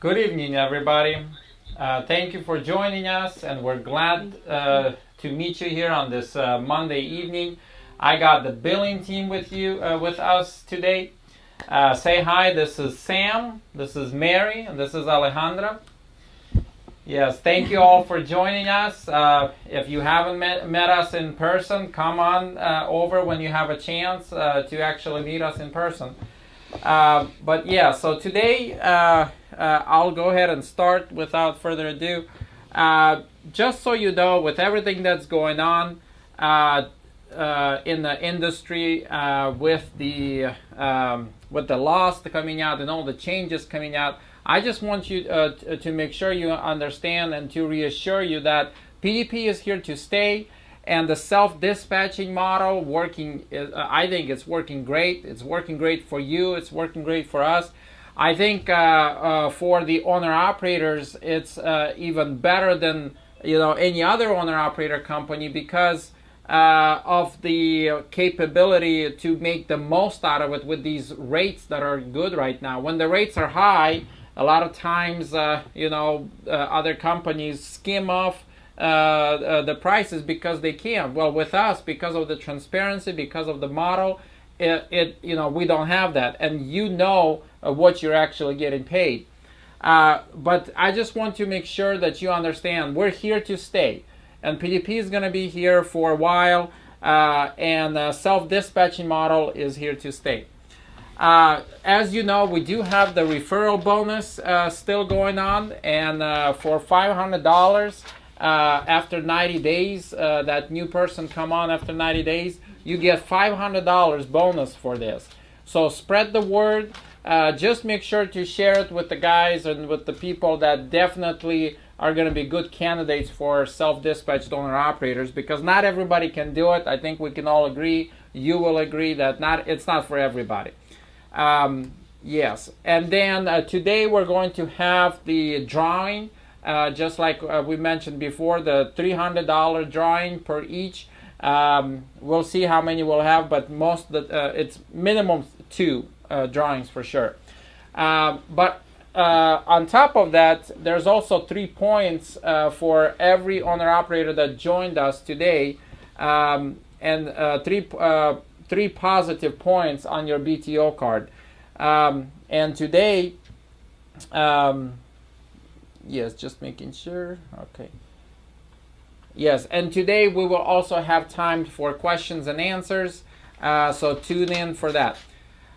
Good evening, everybody. Thank you for joining us, and we're glad to meet you here on this Monday evening. I got the billing team with us today. Say hi. This is Sam. This is Mary, and this is Alejandra. Yes, thank you all for joining us. If you haven't met us in person, come on over when you have a chance to actually meet us in person. But yeah, so today I'll go ahead and start without further ado. Just so you know, with everything that's going on in the industry, with the laws coming out and all the changes coming out, I just want you to make sure you understand and to reassure you that PDP is here to stay. And the self-dispatching model I think it's working great. It's working great for you. It's working great for us. I think for the owner-operators, it's even better than any other owner-operator company because of the capability to make the most out of it with these rates that are good right now. When the rates are high, a lot of times, other companies skim off the prices because they can. Well, with us, because of the transparency, because of the model, we don't have that, and what you're actually getting paid. But I just want to make sure that you understand we're here to stay, and PDP is going to be here for a while, and the self-dispatching model is here to stay. As you know, we do have the referral bonus still going on, and for $500 after 90 days, that new person come on after 90 days, you get $500 bonus for this. So spread the word. Just make sure to share it with the guys and with the people that definitely are going to be good candidates for self-dispatched owner-operators, because not everybody can do it. I think we can all agree, you will agree, that it's not for everybody. Yes, and then today we're going to have the drawing, just like we mentioned before, the $300 drawing per each. We'll see how many we'll have, but it's minimum 2 drawings for sure. But on top of that, there's also 3 points for every owner-operator that joined us today, and 3 positive points on your BTO card. And today, yes, just making sure. Okay. Yes, and today we will also have time for questions and answers, so tune in for that.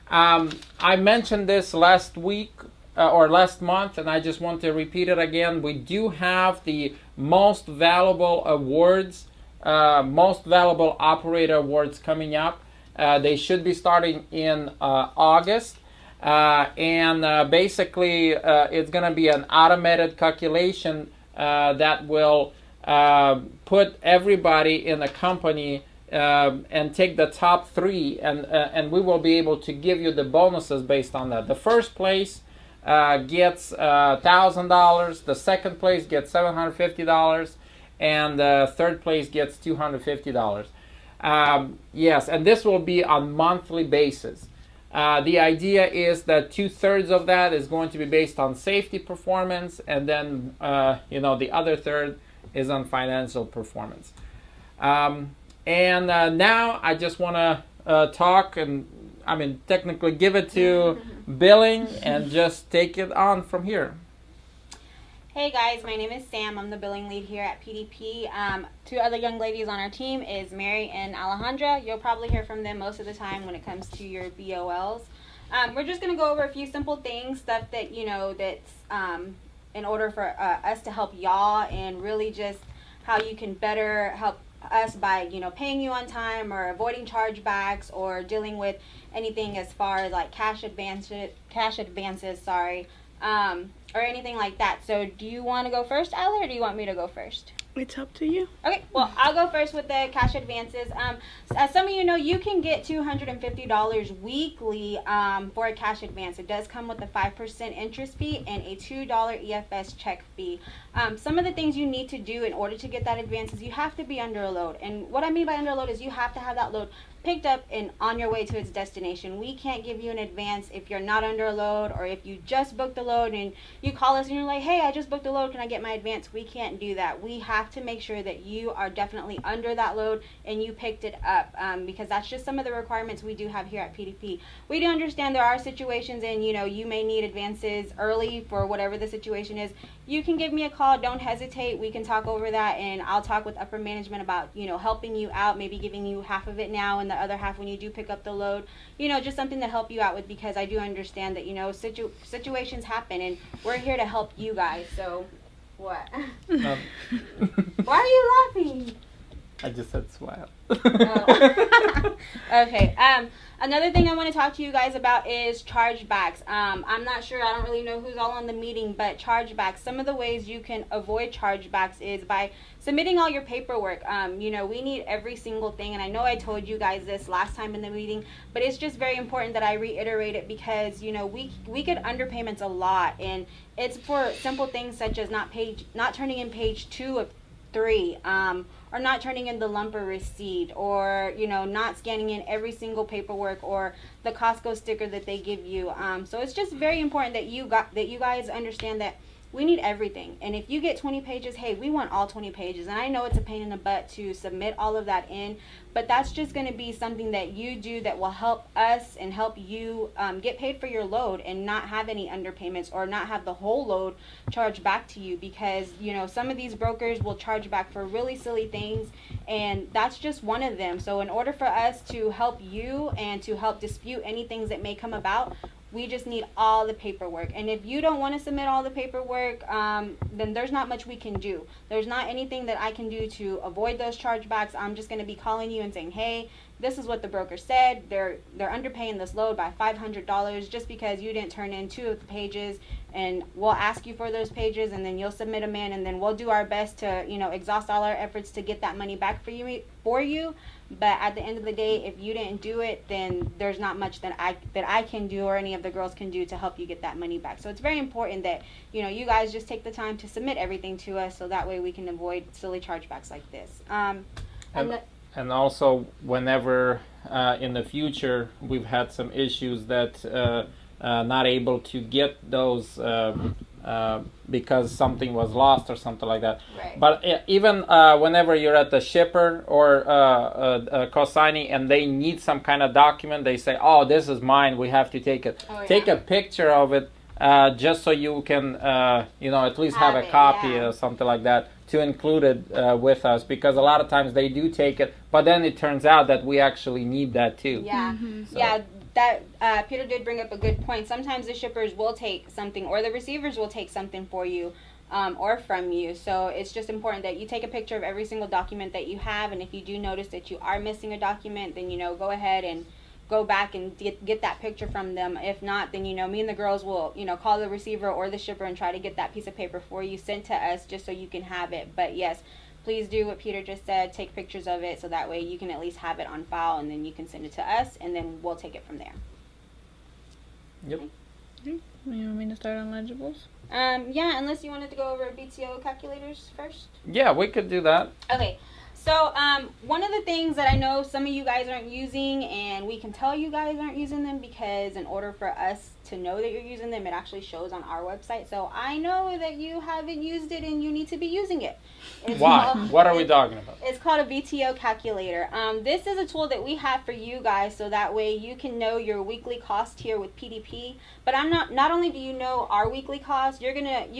I mentioned this last week or last month, and I just want to repeat it again. We do have the most valuable awards, most valuable operator awards coming up. They should be starting in August. And basically, it's going to be an automated calculation that will put everybody in the company and take the top 3, and we will be able to give you the bonuses based on that. The first place gets $1,000, the second place gets $750, and the third place gets $250. Yes, and this will be on monthly basis. The idea is that 2/3 of that is going to be based on safety performance, and then the other third is on financial performance. And now I just want to talk, and technically give it to billing and just take it on from here. Hey guys, my name is Sam. I'm the billing lead here at PDP. 2 other young ladies on our team is Mary and Alejandra. You'll probably hear from them most of the time when it comes to your BOLs. We're just going to go over a few simple things, stuff that that's in order for us to help y'all, and really just how you can better help us by paying you on time, or avoiding chargebacks, or dealing with anything as far as like cash advances, or anything like that. So do you want to go first, Ale, or do you want me to go first? It's up to you. Okay, well, I'll go first with the cash advances. As some of you know, you can get $250 weekly for a cash advance. It does come with a 5% interest fee and a $2 EFS check fee. Some of the things you need to do in order to get that advance is you have to be under a load. And what I mean by under a load is you have to have that load picked up and on your way to its destination. We can't give you an advance if you're not under a load, or if you just booked the load and you call us and you're like, hey, I just booked the load, can I get my advance? We can't do that. We have to make sure that you are definitely under that load and you picked it up, because that's just some of the requirements we do have here at PDP. We do understand there are situations and you may need advances early for whatever the situation is. You can give me a call, don't hesitate. We can talk over that, and I'll talk with upper management about helping you out, maybe giving you half of it now and the other half when you do pick up the load, just something to help you out with, because I do understand that situations happen and we're here to help you guys. So what? Why are you laughing? I just said smile. Oh. Okay. Another thing I want to talk to you guys about is chargebacks. I'm not sure, I don't really know who's all on the meeting, but chargebacks, some of the ways you can avoid chargebacks is by submitting all your paperwork. We need every single thing, and I know I told you guys this last time in the meeting, but it's just very important that I reiterate it, because we get underpayments a lot, and it's for simple things such as not turning in page 2 of 3, or not turning in the lumper receipt, or not scanning in every single paperwork or the Costco sticker that they give you. So it's just very important that you guys understand that we need everything. And if you get 20 pages, hey, we want all 20 pages. And I know it's a pain in the butt to submit all of that in, but that's just going to be something that you do that will help us and help you get paid for your load and not have any underpayments, or not have the whole load charged back to you, because some of these brokers will charge back for really silly things, and that's just one of them. So in order for us to help you and to help dispute any things that may come about, we just need all the paperwork. And if you don't want to submit all the paperwork, then there's not much we can do. There's not anything that I can do to avoid those chargebacks. I'm just going to be calling you and saying, hey, this is what the broker said. They're underpaying this load by $500 just because you didn't turn in 2 of the pages, and we'll ask you for those pages, and then you'll submit them in, and then we'll do our best to exhaust all our efforts to get that money back for you. But at the end of the day, if you didn't do it, then there's not much that I can do, or any of the girls can do, to help you get that money back. So it's very important that you guys just take the time to submit everything to us, so that way we can avoid silly chargebacks like this. And also, whenever in the future we've had some issues that not able to get those because something was lost or something like that. Right. But even whenever you're at the shipper or co-signing and they need some kind of document, they say, oh, this is mine, we have to take it. Oh, yeah. Take a picture of it just so you can at least have a copy or something like that to include it with us, because a lot of times they do take it, but then it turns out that we actually need that too. Yeah. Mm-hmm. So. Yeah. That Peter did bring up a good point. Sometimes the shippers will take something, or the receivers will take something for you or from you. So it's just important that you take a picture of every single document that you have, and if you do notice that you are missing a document, then go ahead and go back and get that picture from them. If not, then me and the girls will call the receiver or the shipper and try to get that piece of paper for you sent to us, just so you can have it. But yes, please do what Peter just said. Take pictures of it, so that way you can at least have it on file, and then you can send it to us, and then we'll take it from there. Yep. You want me to start on legibles? Yeah, unless you wanted to go over Vto calculators first. Yeah, we could do that. Okay. So one of the things that I know some of you guys aren't using, and we can tell you guys aren't using them, because in order for us to know that you're using them, it actually shows on our website. So I know that you haven't used it and you need to be using it. Why? What are we talking about? It's called a Vto Calculator. This is a tool that we have for you guys, so that way you can know your weekly cost here with PDP. But not only do you know our weekly cost, you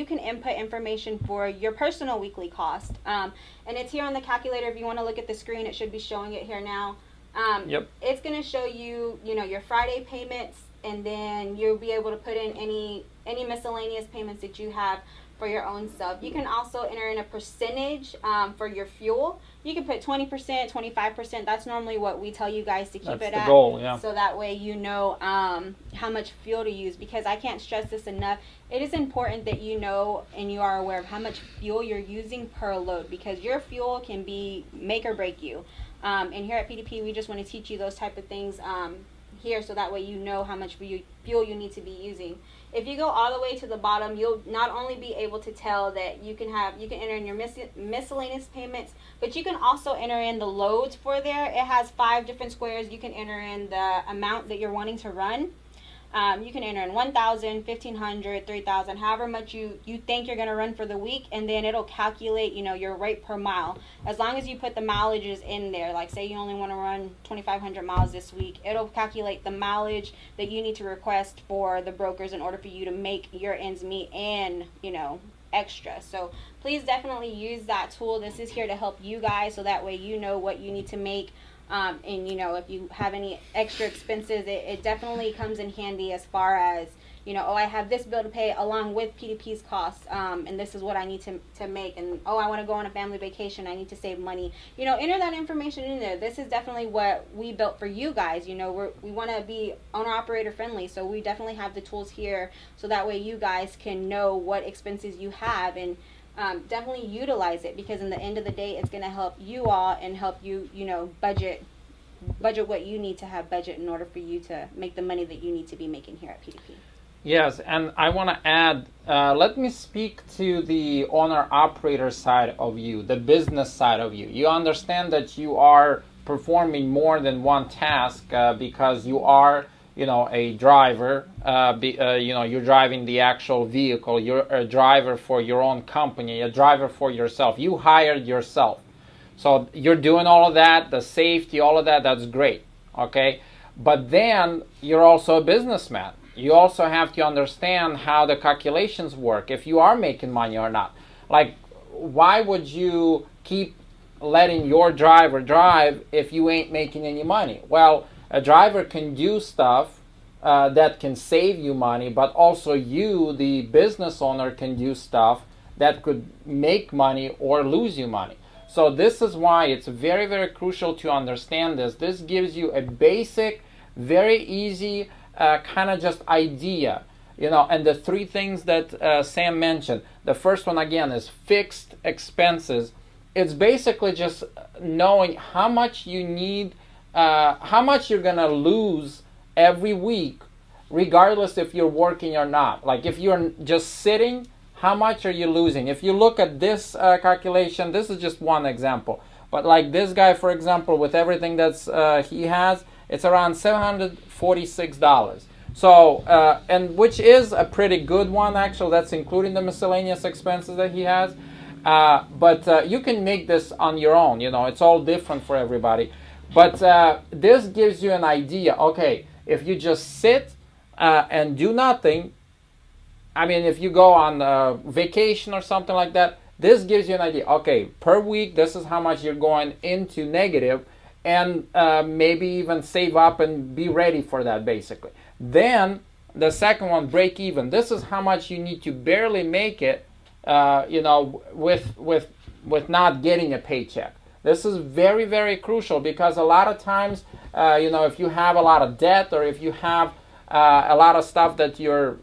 can input information for your personal weekly cost. And it's here on the calculator. If you want to look at the screen, it should be showing it here now. Yep. It's going to show you, your Friday payments, and then you'll be able to put in any miscellaneous payments that you have for your own self. You can also enter in a percentage for your fuel. You can put 20%, 25%. That's normally what we tell you guys to keep it at. That's the goal, yeah. So that way you know how much fuel to use, because I can't stress this enough. It is important that you know and you are aware of how much fuel you're using per load, because your fuel can be make or break you. And here at PDP, we just want to teach you those type of things here, so that way you know how much fuel you need to be using. If you go all the way to the bottom, you'll not only be able to tell that you can enter in your miscellaneous payments, but you can also enter in the loads for there. It has 5 different squares. You can enter in the amount that you're wanting to run. You can enter in 1,000, 1,500, 3,000, however much you think you're going to run for the week, and then it'll calculate, your rate per mile. As long as you put the mileages in there, like say you only want to run 2,500 miles this week, it'll calculate the mileage that you need to request for the brokers in order for you to make your ends meet and, extra. So please definitely use that tool. This is here to help you guys, so that way you know what you need to make. And if you have any extra expenses, it definitely comes in handy as far as, oh, I have this bill to pay along with PDP's costs, and this is what I need to make, and oh, I want to go on a family vacation, I need to save money. Enter that information in there. This is definitely what we built for you guys. We want to be owner-operator friendly, so we definitely have the tools here, so that way you guys can know what expenses you have, and definitely utilize it, because in the end of the day, it's going to help you all and help you, budget what you need to have budget in order for you to make the money that you need to be making here at PDP. Yes, and I want to add, let me speak to the owner-operator side of you, the business side of you. You understand that you are performing more than one task because you are a driver, you're driving the actual vehicle, you're a driver for your own company, a driver for yourself. You hired yourself. So you're doing all of that, the safety, all of that, that's great, okay? But then you're also a businessman. You also have to understand how the calculations work, if you are making money or not. Like, why would you keep letting your driver drive if you ain't making any money? Well, a driver can do stuff that can save you money, but also you, the business owner, can do stuff that could make money or lose you money. So this is why it's very, very crucial to understand this. This gives you a basic, very easy kind of just idea, and the 3 things that Sam mentioned. The first one, again, is fixed expenses. It's basically just knowing how much you need, how much you're going to lose every week, regardless if you're working or not. Like if you're just sitting, how much are you losing? If you look at this calculation, this is just one example. But like this guy, for example, with everything that's he has, it's around $746. So, and which is a pretty good one, actually. That's including the miscellaneous expenses that he has. But you can make this on your own. It's all different for everybody. But this gives you an idea. Okay, if you just sit and do nothing, I mean, if you go on vacation or something like that, this gives you an idea. Okay, per week, this is how much you're going into negative, and maybe even save up and be ready for that, basically. Then the second one, break even. This is how much you need to barely make it, with not getting a paycheck. This is very, very crucial, because a lot of times, if you have a lot of debt, or if you have a lot of stuff that you're,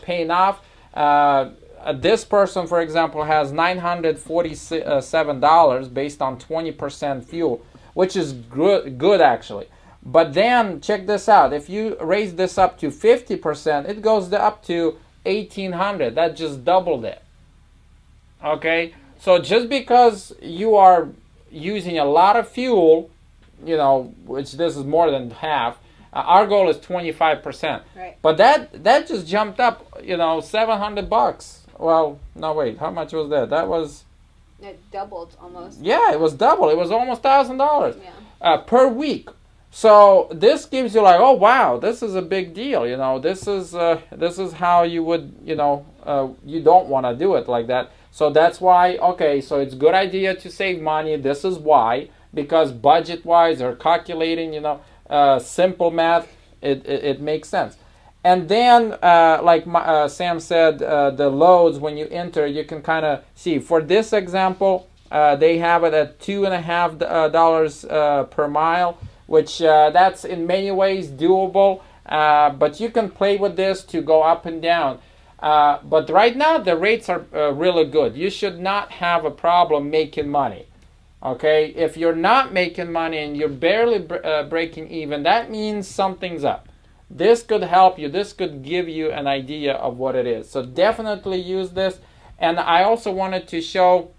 paying off. This person, for example, has $947 based on 20% fuel, which is good actually. But then check this out. If you raise this up to 50%, it goes up to $1,800. That just doubled it. Okay, so just because you are using a lot of fuel, which this is more than half. Our goal is 25%. Right. But that just jumped up, $700. Well, no, wait. How much was that? That was... It doubled almost. Yeah, it was double. It was almost $1,000 yeah. Per week. So this gives you like, oh wow, this is a big deal. This is how you would, you don't want to do it like that. So that's why. Okay, so it's a good idea to save money. This is why, because budget-wise or calculating, simple math, it makes sense. And then, like Sam said, the loads, when you enter, you can kind of see. For this example, they have it at $2.50 per mile, which that's in many ways doable. But you can play with this to go up and down. But right now, the rates are really good. You should not have a problem making money. Okay, if you're not making money and you're barely breaking even, that means something's up. This could help you. This could give you an idea of what it is. So definitely use this. And I also wanted to show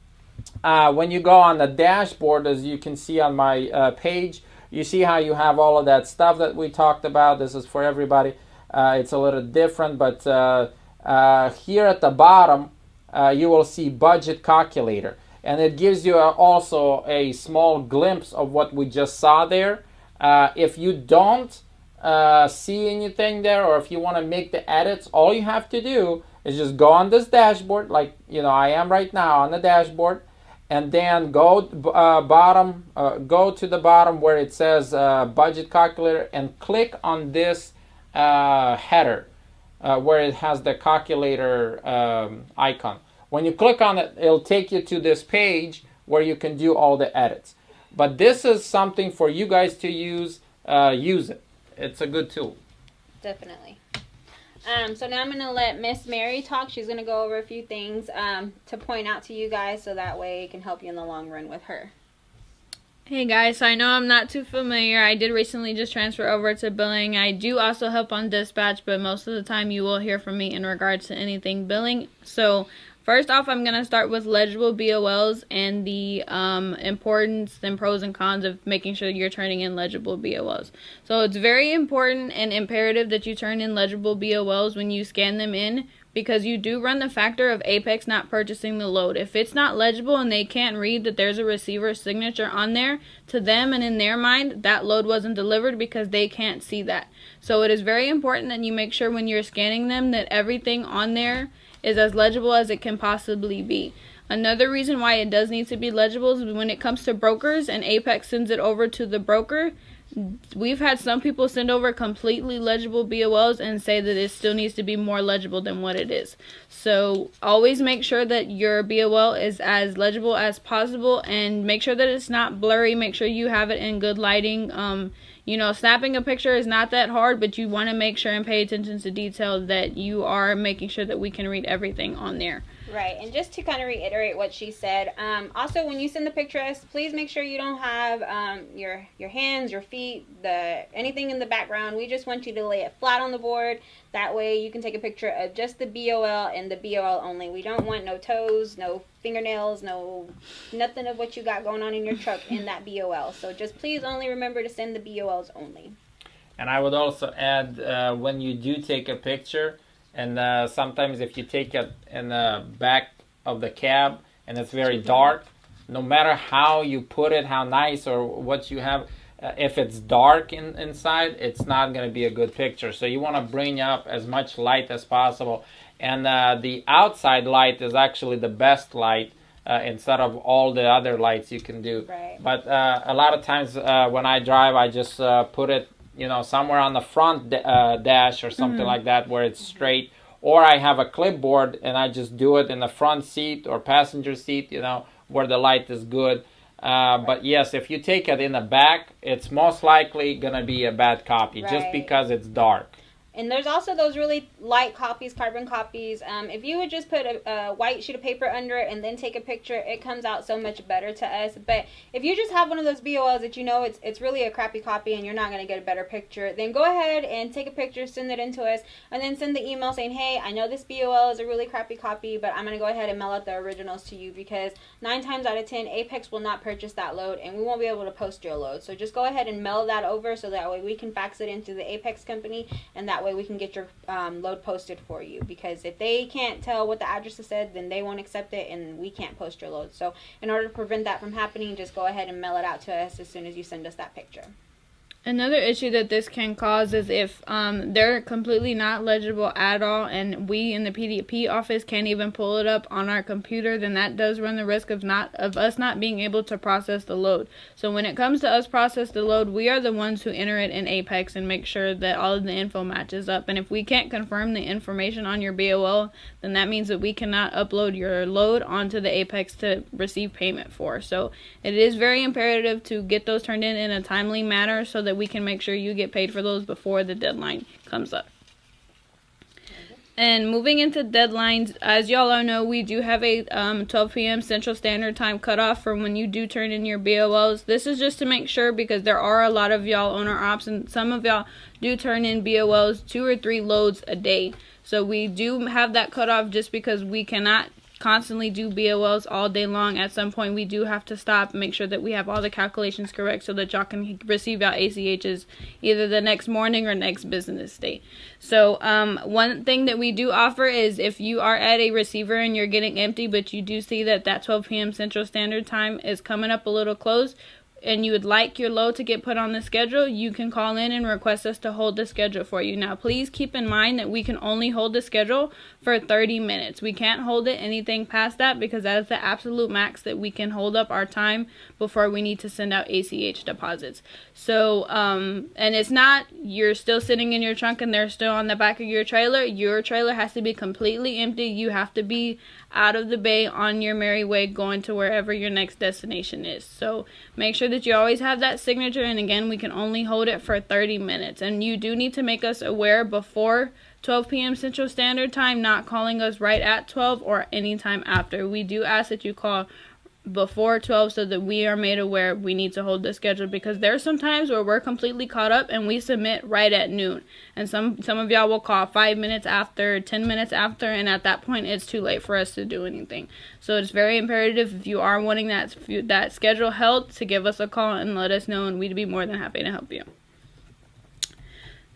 when you go on the dashboard, as you can see on my page, you see how you have all of that stuff that we talked about. This is for everybody. It's a little different, but here at the bottom, you will see Budget Calculator. And it gives you also a small glimpse of what we just saw there. If you don't see anything there, or if you want to make the edits, all you have to do is just go on this dashboard, like I am right now on the dashboard, and then go to the bottom where it says Budget Calculator, and click on this header where it has the calculator icon. When you click on it, it'll take you to this page where you can do all the edits. But this is something for you guys to use. Use it. It's a good tool. Definitely. So now I'm going to let Miss Mary talk. She's going to go over a few things to point out to you guys, so that way it can help you in the long run with her. Hey guys, so I know I'm not too familiar. I did recently just transfer over to billing. I do also help on dispatch, but most of the time you will hear from me in regards to anything billing. So first off, I'm going to start with legible BOLs and the importance and pros and cons of making sure you're turning in legible BOLs. So it's very important and imperative that you turn in legible BOLs when you scan them in, because you do run the factor of Apex not purchasing the load. If it's not legible and they can't read that there's a receiver's signature on there, to them and in their mind, that load wasn't delivered because they can't see that. So it is very important that you make sure when you're scanning them that everything on there is as legible as it can possibly be. Another reason why it does need to be legible is when it comes to brokers and Apex sends it over to the broker, we've had some people send over completely legible BOLs and say that it still needs to be more legible than what it is. So always make sure that your BOL is as legible as possible, and make sure that it's not blurry. Make sure you have it in good lighting. Snapping a picture is not that hard, but you want to make sure and pay attention to detail that you are making sure that we can read everything on there. Right, and just to kind of reiterate what she said, also when you send the picture to us, please make sure you don't have your hands, your feet, anything in the background. We just want you to lay it flat on the board. That way you can take a picture of just the BOL and the BOL only. We don't want no toes, no fingernails, nothing of what you got going on in your truck in that BOL. So just please only remember to send the BOLs only. And I would also add, when you do take a picture, and sometimes if you take it in the back of the cab and it's very dark, no matter how you put it, how nice or what you have, if it's dark inside, it's not going to be a good picture. So you want to bring up as much light as possible. And the outside light is actually the best light instead of all the other lights you can do. Right. But a lot of times when I drive, I just put it somewhere on the front dash or something like that where it's straight. Or I have a clipboard and I just do it in the front seat or passenger seat, where the light is good. But yes, if you take it in the back, it's most likely going to be a bad copy just because it's dark. And there's also those really light copies, carbon copies. If you would just put a white sheet of paper under it and then take a picture, it comes out so much better to us. But if you just have one of those BOLs that it's really a crappy copy and you're not going to get a better picture, then go ahead and take a picture, send it in to us, and then send the email saying, hey, I know this BOL is a really crappy copy, but I'm going to go ahead and mail out the originals to you, because 9 times out of 10, Apex will not purchase that load and we won't be able to post your load. So just go ahead and mail that over, so that way we can fax it into the Apex company, and that way we can get your load posted for you, because if they can't tell what the address is said, then they won't accept it and we can't post your load. So in order to prevent that from happening, just go ahead and mail it out to us as soon as you send us that picture. Another issue that this can cause is if they're completely not legible at all and we in the PDP office can't even pull it up on our computer, then that does run the risk of us not being able to process the load. So when it comes to us process the load, we are the ones who enter it in Apex and make sure that all of the info matches up. And if we can't confirm the information on your BOL, then that means that we cannot upload your load onto the Apex to receive payment for. So it is very imperative to get those turned in a timely manner, so that we can make sure you get paid for those before the deadline comes up. And moving into deadlines, as y'all all know, we do have a 12 p.m. Central Standard Time cutoff for when you do turn in your BOLs. This is just to make sure, because there are a lot of y'all owner ops, and some of y'all do turn in BOLs 2 or 3 loads a day. So we do have that cutoff just because we cannot constantly do BOLs all day long. At some point we do have to stop, make sure that we have all the calculations correct so that y'all can receive y'all ACHs either the next morning or next business day. So one thing that we do offer is if you are at a receiver and you're getting empty, but you do see that 12 p.m. Central Standard Time is coming up a little close, and you would like your load to get put on the schedule, you can call in and request us to hold the schedule for you. Now, please keep in mind that we can only hold the schedule for 30 minutes. We can't hold it anything past that, because that is the absolute max that we can hold up our time before we need to send out ACH deposits. So, and it's not, you're still sitting in your trunk and they're still on the back of your trailer. Your trailer has to be completely empty. You have to be out of the bay on your merry way going to wherever your next destination is. So make sure that you always have that signature, and again, we can only hold it for 30 minutes. And you do need to make us aware before 12 p.m. Central Standard Time, not calling us right at 12 or any time after. We do ask that you call before 12 so that we are made aware we need to hold the schedule, because there's some times where we're completely caught up and we submit right at noon, and some of y'all will call 5 minutes after, 10 minutes after, and at that point it's too late for us to do anything. So it's very imperative, if you are wanting that schedule held, to give us a call and let us know, and we'd be more than happy to help you.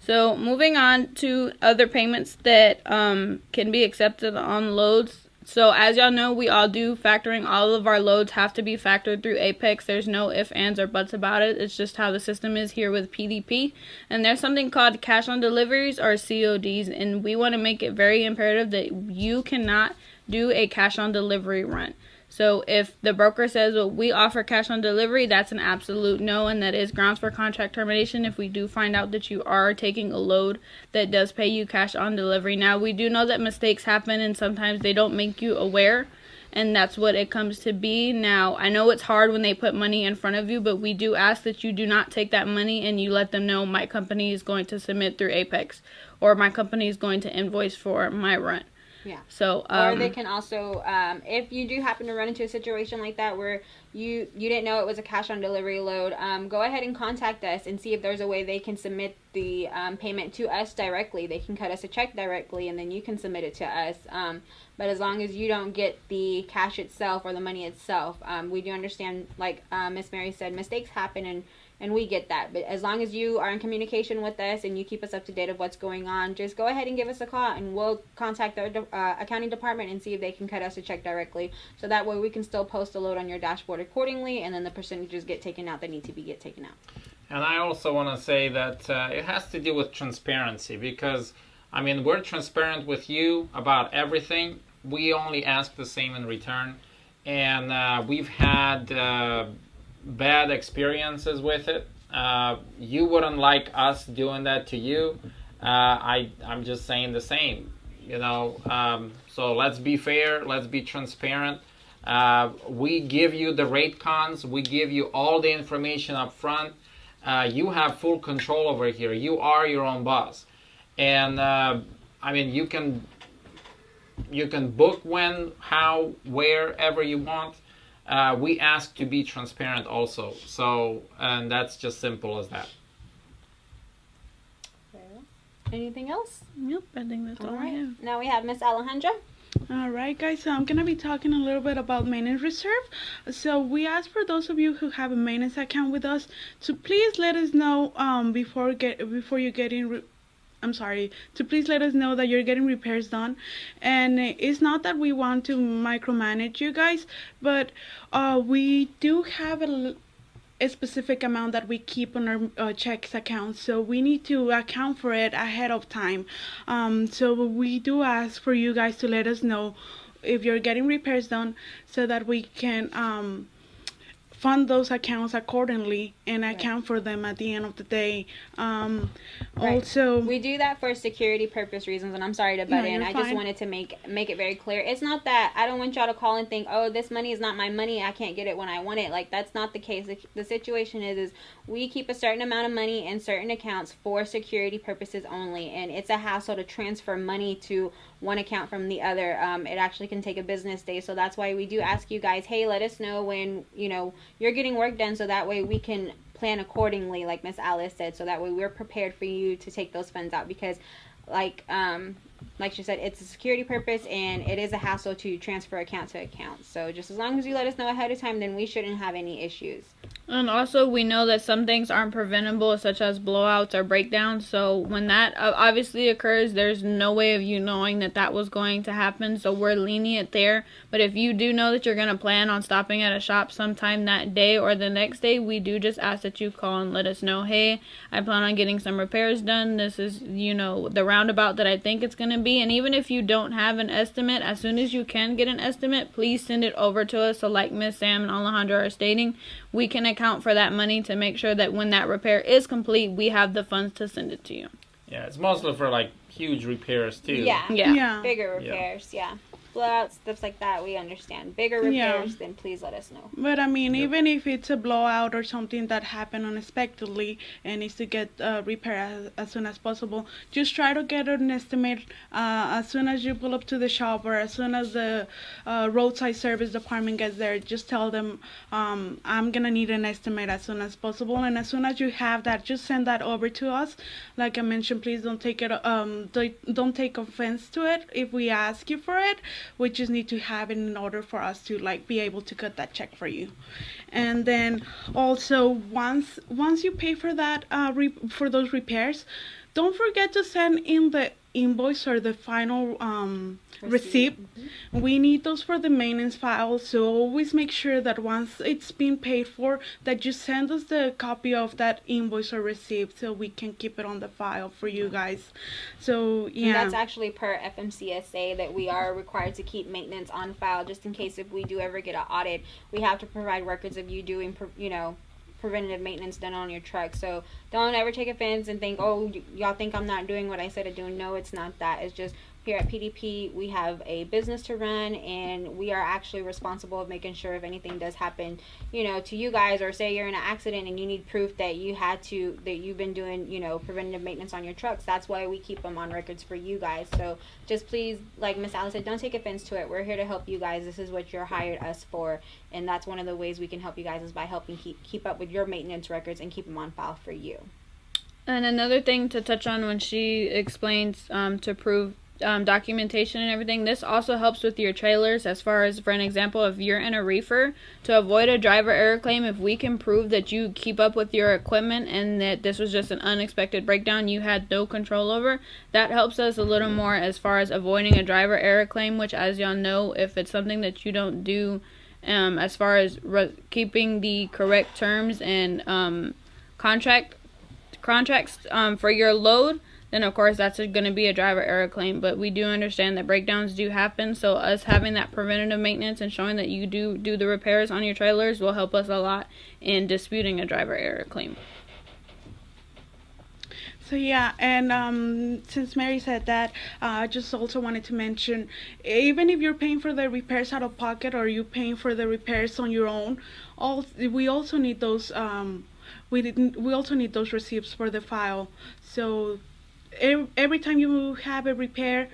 So moving on to other payments that can be accepted on loads. So as y'all know, we all do factoring. All of our loads have to be factored through Apex. There's no ifs, ands, or buts about it. It's just how the system is here with PDP. And there's something called cash on deliveries, or CODs, and we want to make it very imperative that you cannot do a cash on delivery run. So if the broker says, well, we offer cash on delivery, that's an absolute no, and that is grounds for contract termination if we do find out that you are taking a load that does pay you cash on delivery. Now, we do know that mistakes happen and sometimes they don't make you aware, and that's what it comes to be. Now, I know it's hard when they put money in front of you, but we do ask that you do not take that money and you let them know my company is going to submit through Apex, or my company is going to invoice for my run. Yeah. So, or they can also, if you do happen to run into a situation like that where you didn't know it was a cash on delivery load, go ahead and contact us and see if there's a way they can submit the payment to us directly. They can cut us a check directly, and then you can submit it to us. But as long as you don't get the cash itself or the money itself, we do understand, like Miss Mary said, mistakes happen, and we get that. But as long as you are in communication with us and you keep us up to date of what's going on, just go ahead and give us a call, and we'll contact our accounting department and see if they can cut us a check directly. So that way we can still post a load on your dashboard accordingly, and then the percentages get taken out that need to be taken out. And I also want to say that it has to do with transparency, because, I mean, we're transparent with you about everything. We only ask the same in return. And we've had bad experiences with it. You wouldn't like us doing that to you. I'm just saying the same, you know. So let's be fair, let's be transparent. We give you the rate cons, we give you all the information up front. You have full control over here. You are your own boss. And I mean, you can book when, how, wherever you want. We ask to be transparent also. So, and that's just simple as that. Anything else? Nope, I think that's all I have. Now we have Miss Alejandra. Alright guys, so I'm going to be talking a little bit about maintenance reserve. So we ask for those of you who have a maintenance account with us to please let us know to please let us know that you're getting repairs done. And it's not that we want to micromanage you guys, but we do have a specific amount that we keep on our checks account, so we need to account for it ahead of time. So we do ask for you guys to let us know if you're getting repairs done, so that we can fund those accounts accordingly and account for them at the end of the day. Also, we do that for security purpose reasons, and I'm sorry to butt in. I just wanted to make it very clear. It's not that I don't want y'all to call and think, oh, this money is not my money, I can't get it when I want it. Like, that's not the case. The situation is we keep a certain amount of money in certain accounts for security purposes only, and it's a hassle to transfer money to one account from the other. It actually can take a business day, so that's why we do ask you guys, hey, let us know when you're getting work done, so that way we can plan accordingly, like Miss Alice said, so that way we're prepared for you to take those funds out, because like she said, it's a security purpose and it is a hassle to transfer account to account. So just as long as you let us know ahead of time, then we shouldn't have any issues. And also, we know that some things aren't preventable, such as blowouts or breakdowns. So when that obviously occurs, there's no way of you knowing that was going to happen. So we're lenient there. But if you do know that you're going to plan on stopping at a shop sometime that day or the next day, we do just ask that you call and let us know, hey, I plan on getting some repairs done. This is, the roundabout that I think it's going to be. And even if you don't have an estimate, as soon as you can get an estimate, please send it over to us. So like Miss Sam and Alejandra are stating, we can account for that money to make sure that when that repair is complete, we have the funds to send it to you. Yeah, it's mostly for like huge repairs too. Yeah. Bigger repairs, yeah. Blowouts, stuff like that, we understand. Bigger repairs, then please let us know. But I mean, even if it's a blowout or something that happened unexpectedly and needs to get repaired as soon as possible, just try to get an estimate as soon as you pull up to the shop, or as soon as the roadside service department gets there. Just tell them, I'm gonna need an estimate as soon as possible, and as soon as you have that, just send that over to us. Like I mentioned, please don't take it don't take offense to it if we ask you for it. We just need to have it in order for us to be able to cut that check for you. And then also, once you pay for that for those repairs, don't forget to send in the invoice or the final receipt. We need those for the maintenance file, so always make sure that once it's been paid for, that you send us the copy of that invoice or receipt so we can keep it on the file for you guys. So yeah, and that's actually per FMCSA that we are required to keep maintenance on file, just in case if we do ever get an audit, we have to provide records of you doing preventative maintenance done on your truck. So don't ever take offense and think, oh, y'all think I'm not doing what I said to do. No, it's not that. It's just here at PDP, we have a business to run, and we are actually responsible of making sure if anything does happen, to you guys, or say you're in an accident and you need proof that you've been doing, preventative maintenance on your trucks. That's why we keep them on records for you guys. So just please, like Miss Alice said, don't take offense to it. We're here to help you guys. This is what you're hired us for, and that's one of the ways we can help you guys is by helping keep up with your maintenance records and keep them on file for you. And another thing to touch on when she explains to prove documentation and everything, this also helps with your trailers. As far as, for an example, if you're in a reefer, to avoid a driver error claim, if we can prove that you keep up with your equipment and that this was just an unexpected breakdown you had no control over, that helps us a little more as far as avoiding a driver error claim, which, as y'all know, if it's something that you don't do as far as keeping the correct terms and contracts for your load, then of course that's going to be a driver error claim. But we do understand that breakdowns do happen, so us having that preventative maintenance and showing that you do the repairs on your trailers will help us a lot in disputing a driver error claim. So yeah, and since Mary said that, I just also wanted to mention, even if you're paying for the repairs out of pocket or you're paying for the repairs on your own, we also need those we also need those receipts for the file. So every time you have a repair,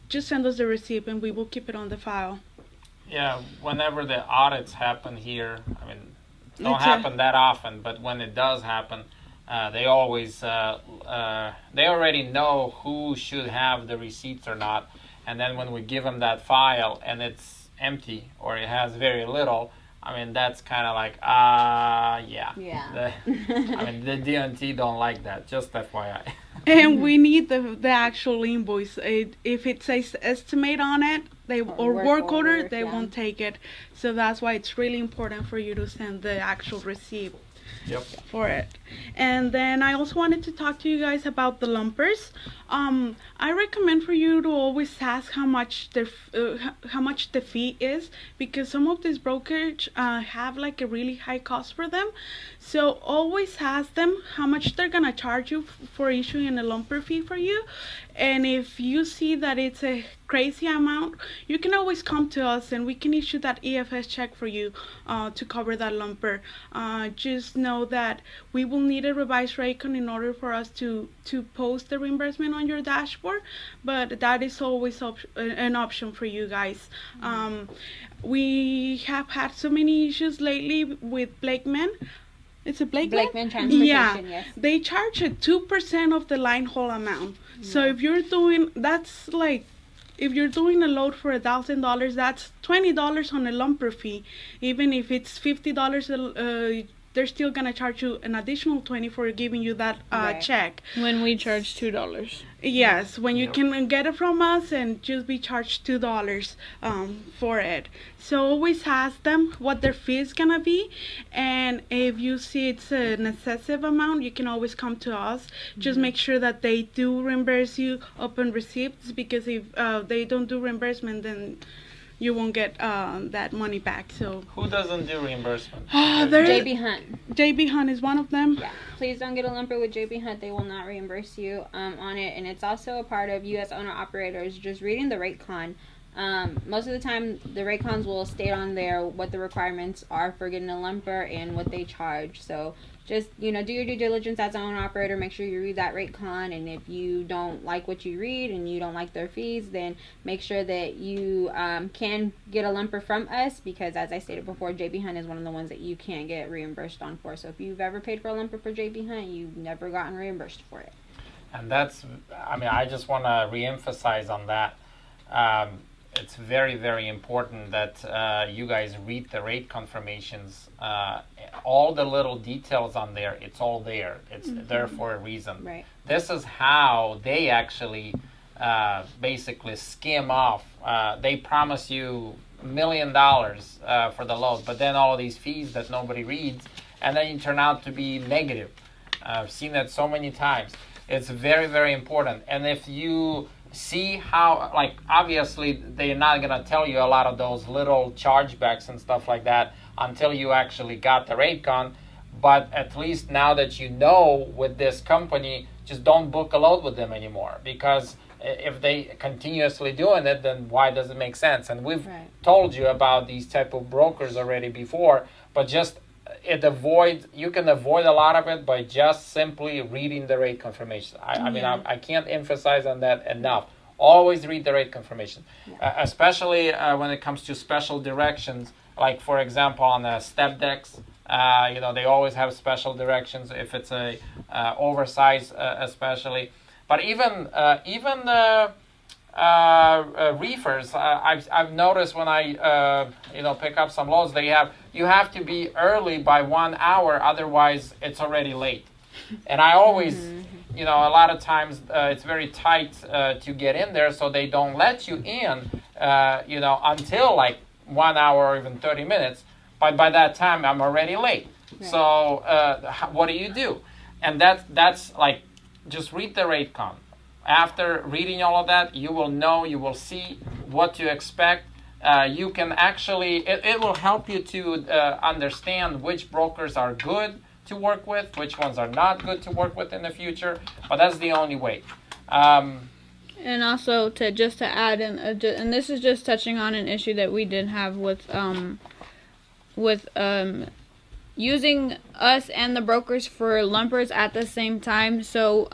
just send us the receipt and we will keep it on the file. Yeah, whenever the audits happen here, I mean, don't happen that often, but when it does happen, they always they already know who should have the receipts or not, and then when we give them that file and it's empty or it has very little, I mean, that's kind of like, yeah. I mean, the DNT don't like that, just FYI. And we need the actual invoice. If it says estimate on it, or work order, they won't take it. So that's why it's really important for you to send the actual receipt. Yep. For it. And then I also wanted to talk to you guys about the lumpers. I recommend for you to always ask how much the fee is, because some of these brokers have like a really high cost for them. So always ask them how much they're gonna charge you for issuing a lumper fee for you. And if you see that it's a crazy amount, you can always come to us and we can issue that EFS check for you to cover that lumper. Just know that we will need a revised rate in order for us to post the reimbursement on your dashboard, but that is always an option for you guys. We have had so many issues lately with Blakeman. It's a Blakeman Transportation, yeah. Yes. They charge a 2% of the line haul amount. So if you're doing, that's like, if you're doing a load for $1,000, that's $20 on a lumper fee. Even if it's $50, they're still gonna charge you an additional $20 for giving you that check. When we charge $2. Yes, when you can get it from us and just be charged $2 for it. So always ask them what their fee is gonna be, and if you see it's an excessive amount, you can always come to us. Just make sure that they do reimburse you upon receipts, because if they don't do reimbursement, then you won't get that money back. So Who doesn't do reimbursement? JB Hunt. JB Hunt is one of them. Yeah. Please don't get a lumper with JB Hunt. They will not reimburse you on it. And it's also a part of U.S. owner-operators just reading the rate con. Most of the time, the rate cons will state on there what the requirements are for getting a lumper and what they charge. So just, do your due diligence as an owner-operator. Make sure you read that rate con. And if you don't like what you read and you don't like their fees, then make sure that you can get a lumper from us, because as I stated before, JB Hunt is one of the ones that you can't get reimbursed on for. So if you've ever paid for a lumper for JB Hunt, you've never gotten reimbursed for it. And I just want to reemphasize on that. It's very, very important that you guys read the rate confirmations. All the little details on there, it's all there. It's there for a reason. Right. This is how they actually basically skim off. They promise you $1 million for the load, but then all these fees that nobody reads, and then you turn out to be negative. I've seen that so many times. It's very, very important. And if you see how, like, obviously they're not going to tell you a lot of those little chargebacks and stuff like that until you actually got the rate con, but at least now that you know with this company, just don't book a load with them anymore, because if they continuously doing it, then why does it make sense? And we've told you about these type of brokers already before, but just you can avoid a lot of it by just simply reading the rate confirmation. I can't emphasize on that enough. Always read the rate confirmation, especially when it comes to special directions. Like, for example, on the step decks, they always have special directions if it's a oversized, especially. But even reefers, I've noticed when I pick up some loads, you have to be early by 1 hour, otherwise it's already late. And I always a lot of times it's very tight to get in there, so they don't let you in until like 1 hour or even 30 minutes. But by that time I'm already late. Right. So what do? And that's like, just read the rate con. After reading all of that, you will see what to expect. You can actually, it will help you to understand which brokers are good to work with, which ones are not good to work with in the future, but that's the only way. And also to add in, and this is just touching on an issue that we did have with using us and the brokers for lumpers at the same time. So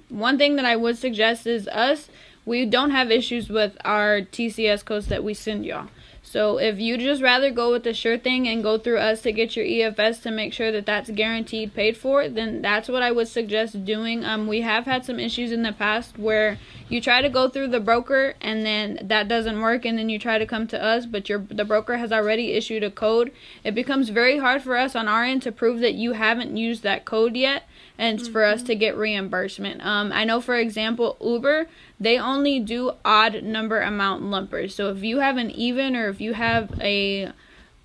one thing that I would suggest is we don't have issues with our TCS codes that we send y'all. So if you just rather go with the sure thing and go through us to get your EFS to make sure that that's guaranteed paid for, then that's what I would suggest doing. We have had some issues in the past where you try to go through the broker and then that doesn't work, and then you try to come to us, but the broker has already issued a code. It becomes very hard for us on our end to prove that you haven't used that code yet, and it's for us to get reimbursement. I know, for example, Uber, they only do odd number amount lumpers. So if you have an even, or if you have a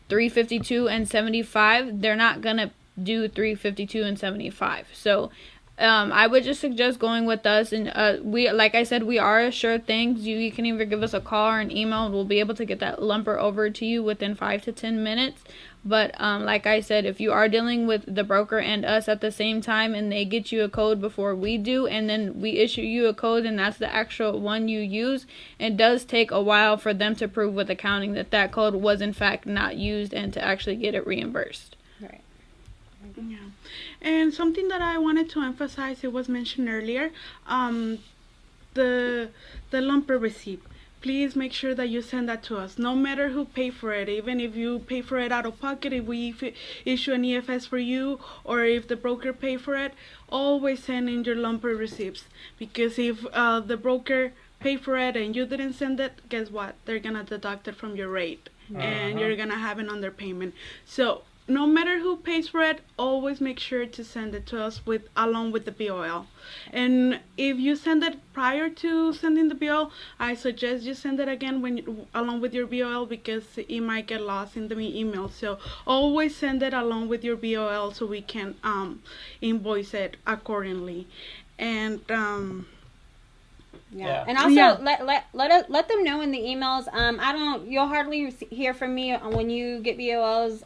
352 and 75, they're not gonna due $352.75. So I would just suggest going with us, and we, like I said, we are a sure thing. You can either give us a call or an email, and we'll be able to get that lumper over to you within 5 to 10 minutes. But like I said, if you are dealing with the broker and us at the same time, and they get you a code before we do, and then we issue you a code, and that's the actual one you use, it does take a while for them to prove with accounting that that code was in fact not used and to actually get it reimbursed. Right. Yeah. And something that I wanted to emphasize, it was mentioned earlier, the lumper receipt. Please make sure that you send that to us, no matter who pay for it. Even if you pay for it out of pocket, if we issue an EFS for you, or if the broker pay for it, always send in your lumper receipts. Because if the broker pay for it and you didn't send it, guess what? They're gonna deduct it from your rate, and you're gonna have an underpayment. So no matter who pays for it, always make sure to send it to us along with the BOL. And if you send it prior to sending the BOL, I suggest you send it again along with your BOL, because it might get lost in the email. So always send it along with your BOL so we can invoice it accordingly. And yeah. And also let them know in the emails. You'll hardly hear from me when you get BOLs.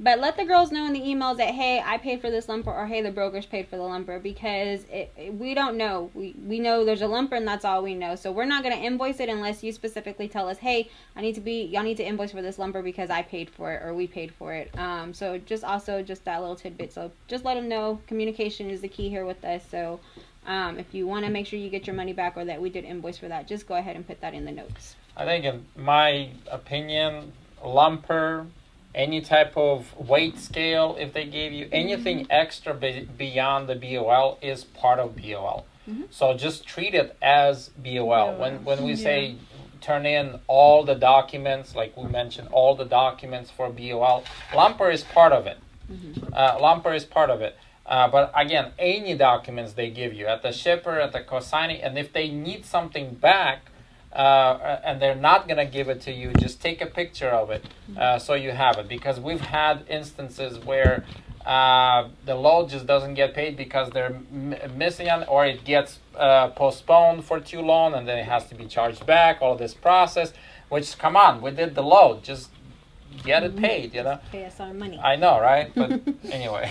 But let the girls know in the emails that, hey, I paid for this lumper, or hey, the brokers paid for the lumper, because we don't know. We know there's a lumper, and that's all we know. So we're not going to invoice it unless you specifically tell us, hey, y'all need to invoice for this lumper because I paid for it or we paid for it. So just that little tidbit. So just let them know communication is the key here with us. So if you want to make sure you get your money back, or that we did invoice for that, just go ahead and put that in the notes. I think, in my opinion, lumper, any type of weight scale, if they gave you anything extra beyond the BOL, is part of BOL. So just treat it as BOL. When we say turn in all the documents, like we mentioned, all the documents for BOL, lumper is part of it. Lumper is part of it. But again, any documents they give you at the shipper, at the consignee, and if they need something back, and they're not going to give it to you, just take a picture of it so you have it. Because we've had instances where the load just doesn't get paid because they're missing it, or it gets postponed for too long, and then it has to be charged back, all this process, which, come on, we did the load, just get it paid, you know. Pay us our money. I know, right? But anyway.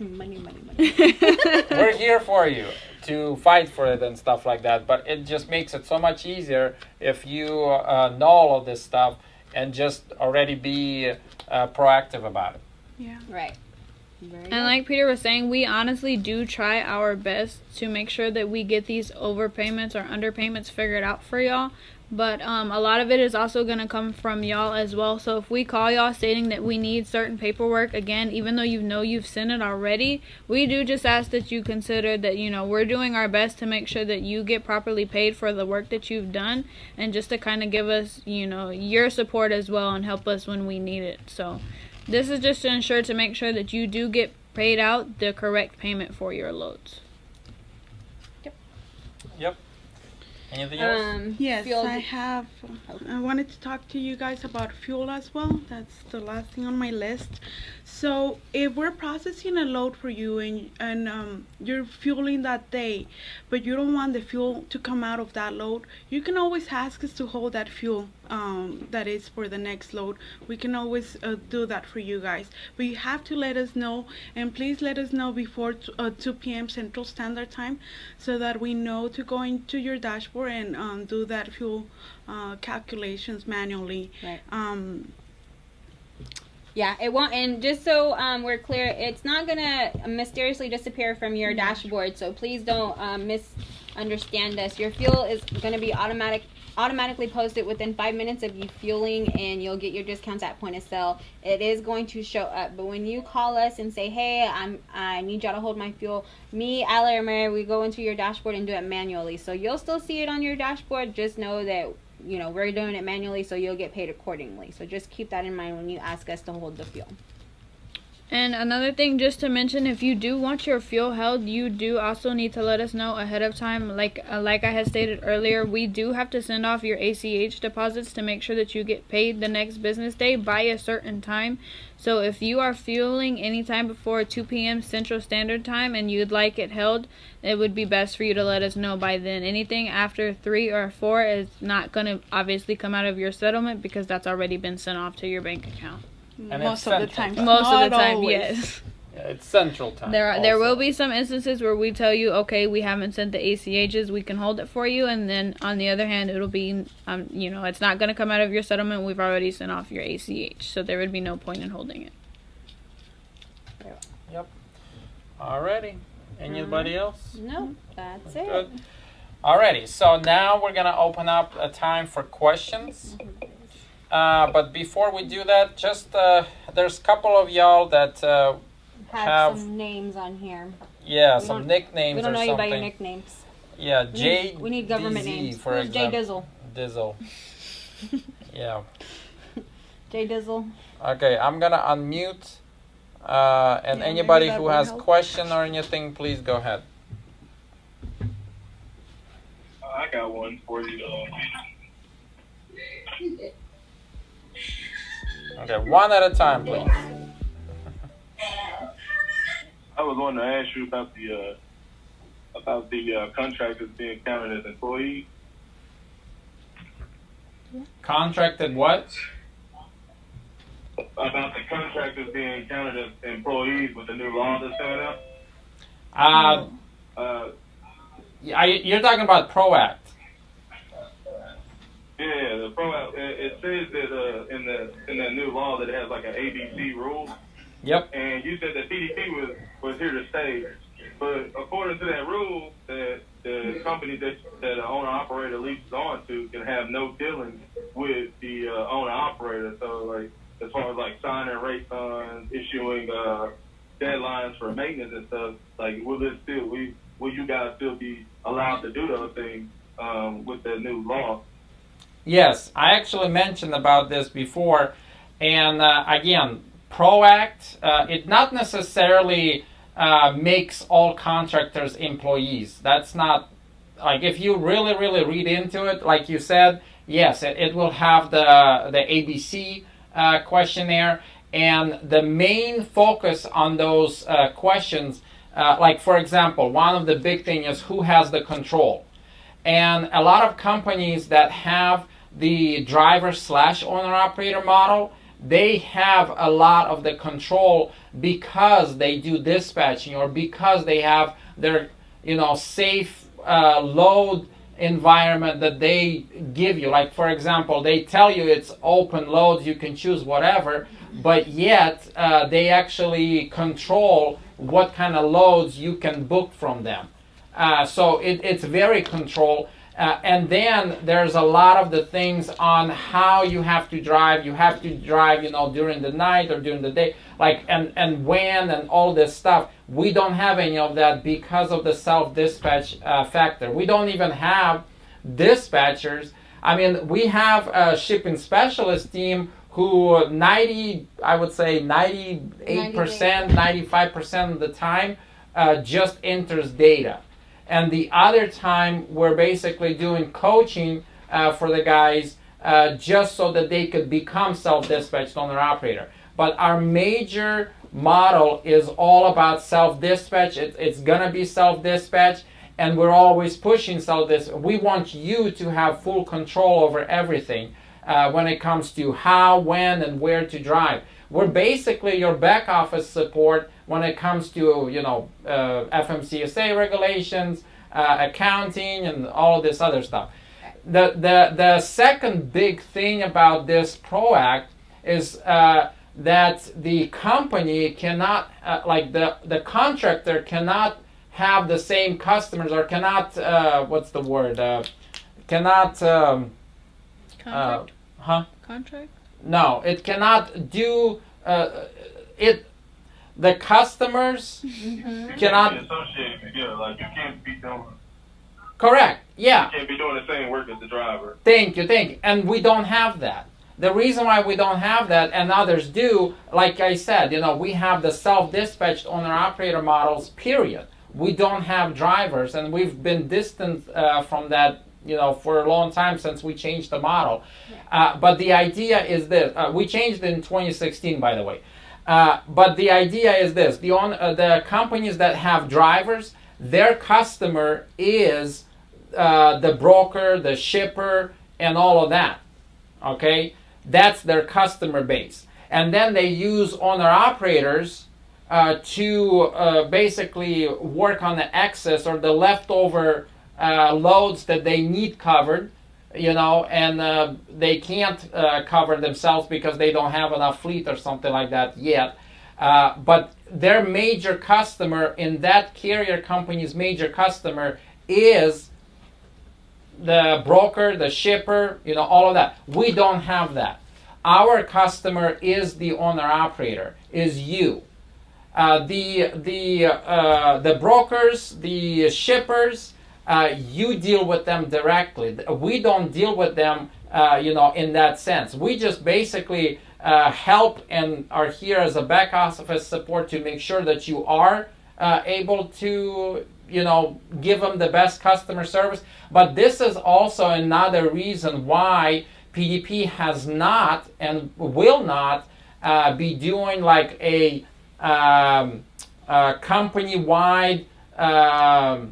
Money. We're here for you to fight for it and stuff like that, but it just makes it so much easier if you know all of this stuff and just already be proactive about it. Yeah. Right. And like Peter was saying, we honestly do try our best to make sure that we get these overpayments or underpayments figured out for y'all. But a lot of it is also going to come from y'all as well. So if we call y'all stating that we need certain paperwork, again, even though you know you've sent it already, we do just ask that you consider that, you know, we're doing our best to make sure that you get properly paid for the work that you've done, and just to kind of give us, you know, your support as well and help us when we need it. So this is just to ensure to make sure that you do get paid out the correct payment for your loads. Yep. Anything else? Yes, I have. I wanted to talk to you guys about fuel as well. That's the last thing on my list. So if we're processing a load for you and you're fueling that day, but you don't want the fuel to come out of that load, you can always ask us to hold that fuel that is for the next load. We can always do that for you guys. But you have to let us know, and please let us know before 2 p.m. Central Standard Time, so that we know to go into your dashboard and do that fuel calculations manually. Right. Yeah, it won't, and just so we're clear, it's not gonna mysteriously disappear from your dashboard, so please don't misunderstand us. Your fuel is gonna be automatically posted within 5 minutes of you fueling, and you'll get your discounts at point of sale. It is going to show up, but when you call us and say, hey, I need y'all to hold my fuel, me, Allie, or Mary, we go into your dashboard and do it manually. So you'll still see it on your dashboard, just know that, you know, we're doing it manually, so you'll get paid accordingly. So just keep that in mind when you ask us to hold the fuel. And another thing just to mention, if you do want your fuel held, you do also need to let us know ahead of time. Like I had stated earlier, we do have to send off your ACH deposits to make sure that you get paid the next business day by a certain time. So if you are fueling anytime before 2 p.m. Central Standard Time and you'd like it held, it would be best for you to let us know by then. Anything after 3 or 4 is not going to obviously come out of your settlement because that's already been sent off to your bank account. And Most of the time. Most of the time, always. yes. Yeah, it's Central Time. There will be some instances where we tell you, okay, we haven't sent the ACHs, we can hold it for you, and then on the other hand, it'll be, it's not going to come out of your settlement. We've already sent off your ACH, so there would be no point in holding it. Yep. Alrighty. Anybody else? No, that's it. Good. Alrighty. So now we're gonna open up a time for questions. But before we do that, just there's a couple of y'all that have some names on here. some nicknames We don't or know you by your something. nicknames. Yeah, J. We need government DZ, names. for Who's J example. Dizzle? Dizzle. Yeah. J Dizzle. Okay, I'm gonna unmute. And Yeah, anybody maybe that who would has help. question or anything, please go ahead. I got one for you. Okay, one at a time, please. I was wanting to ask you about the contractors being counted as employees. Contracted what? About the contractors being counted as employees with the new law that's coming out. You're talking about PRO Act. Yeah, the pro. It says that in the new law that it has like an ABC rule. Yep. And you said that PDP was here to stay, but according to that rule, that the company that the owner operator leases on to can have no dealing with the owner operator. So like as far as like signing rate funds, issuing deadlines for maintenance and stuff, like will you guys still be allowed to do those things with the new law? Yes, I actually mentioned about this before, and again, PRO Act, it not necessarily makes all contractors employees. That's not, like if you really, really read into it, like you said, yes, it will have the ABC questionnaire, and the main focus on those questions, like for example, one of the big things is who has the control. And a lot of companies that have the driver/owner-operator model, they have a lot of the control because they do dispatching or because they have their, safe load environment that they give you. Like for example, they tell you it's open loads, you can choose whatever, but yet they actually control what kind of loads you can book from them. So it's very controlled. And then there's a lot of the things on how you have to drive. You have to drive, during the night or during the day, like and when and all this stuff. We don't have any of that because of the self-dispatch factor. We don't even have dispatchers. I mean, we have a shipping specialist team who I would say 98%, 95% of the time just enters data. And the other time, we're basically doing coaching for the guys just so that they could become self-dispatched owner-operator. But our major model is all about self-dispatch. It's going to be self-dispatch, and we're always pushing self-dispatch. We want you to have full control over everything when it comes to how, when, and where to drive. We're basically your back office support when it comes to, FMCSA regulations, accounting, and all this other stuff. The second big thing about this PRO Act is that the company cannot, the contractor cannot have the same customers or cannot, Contract? No, it cannot do the customers cannot be associated together. Like you can't be doing. Correct. Yeah. You can't be doing the same work as the driver. Thank you. And we don't have that. The reason why we don't have that and others do, like I said, we have the self-dispatched owner-operator models, period. We don't have drivers, and we've been distant from that, for a long time since we changed the model. But the idea is this. We changed it in 2016, by the way. But the idea is this. The companies that have drivers, their customer is the broker, the shipper, and all of that. Okay? That's their customer base. And then they use owner-operators to basically work on the excess or the leftover loads that they need covered, and they can't cover themselves because they don't have enough fleet or something like that yet. But their major customer in that carrier company's major customer is the broker, the shipper, all of that. We don't have that. Our customer is the owner-operator, is you. The brokers, the shippers, you deal with them directly. We don't deal with them, in that sense. We just basically help and are here as a back office support to make sure that you are able to, give them the best customer service. But this is also another reason why PDP has not and will not be doing like a company-wide, what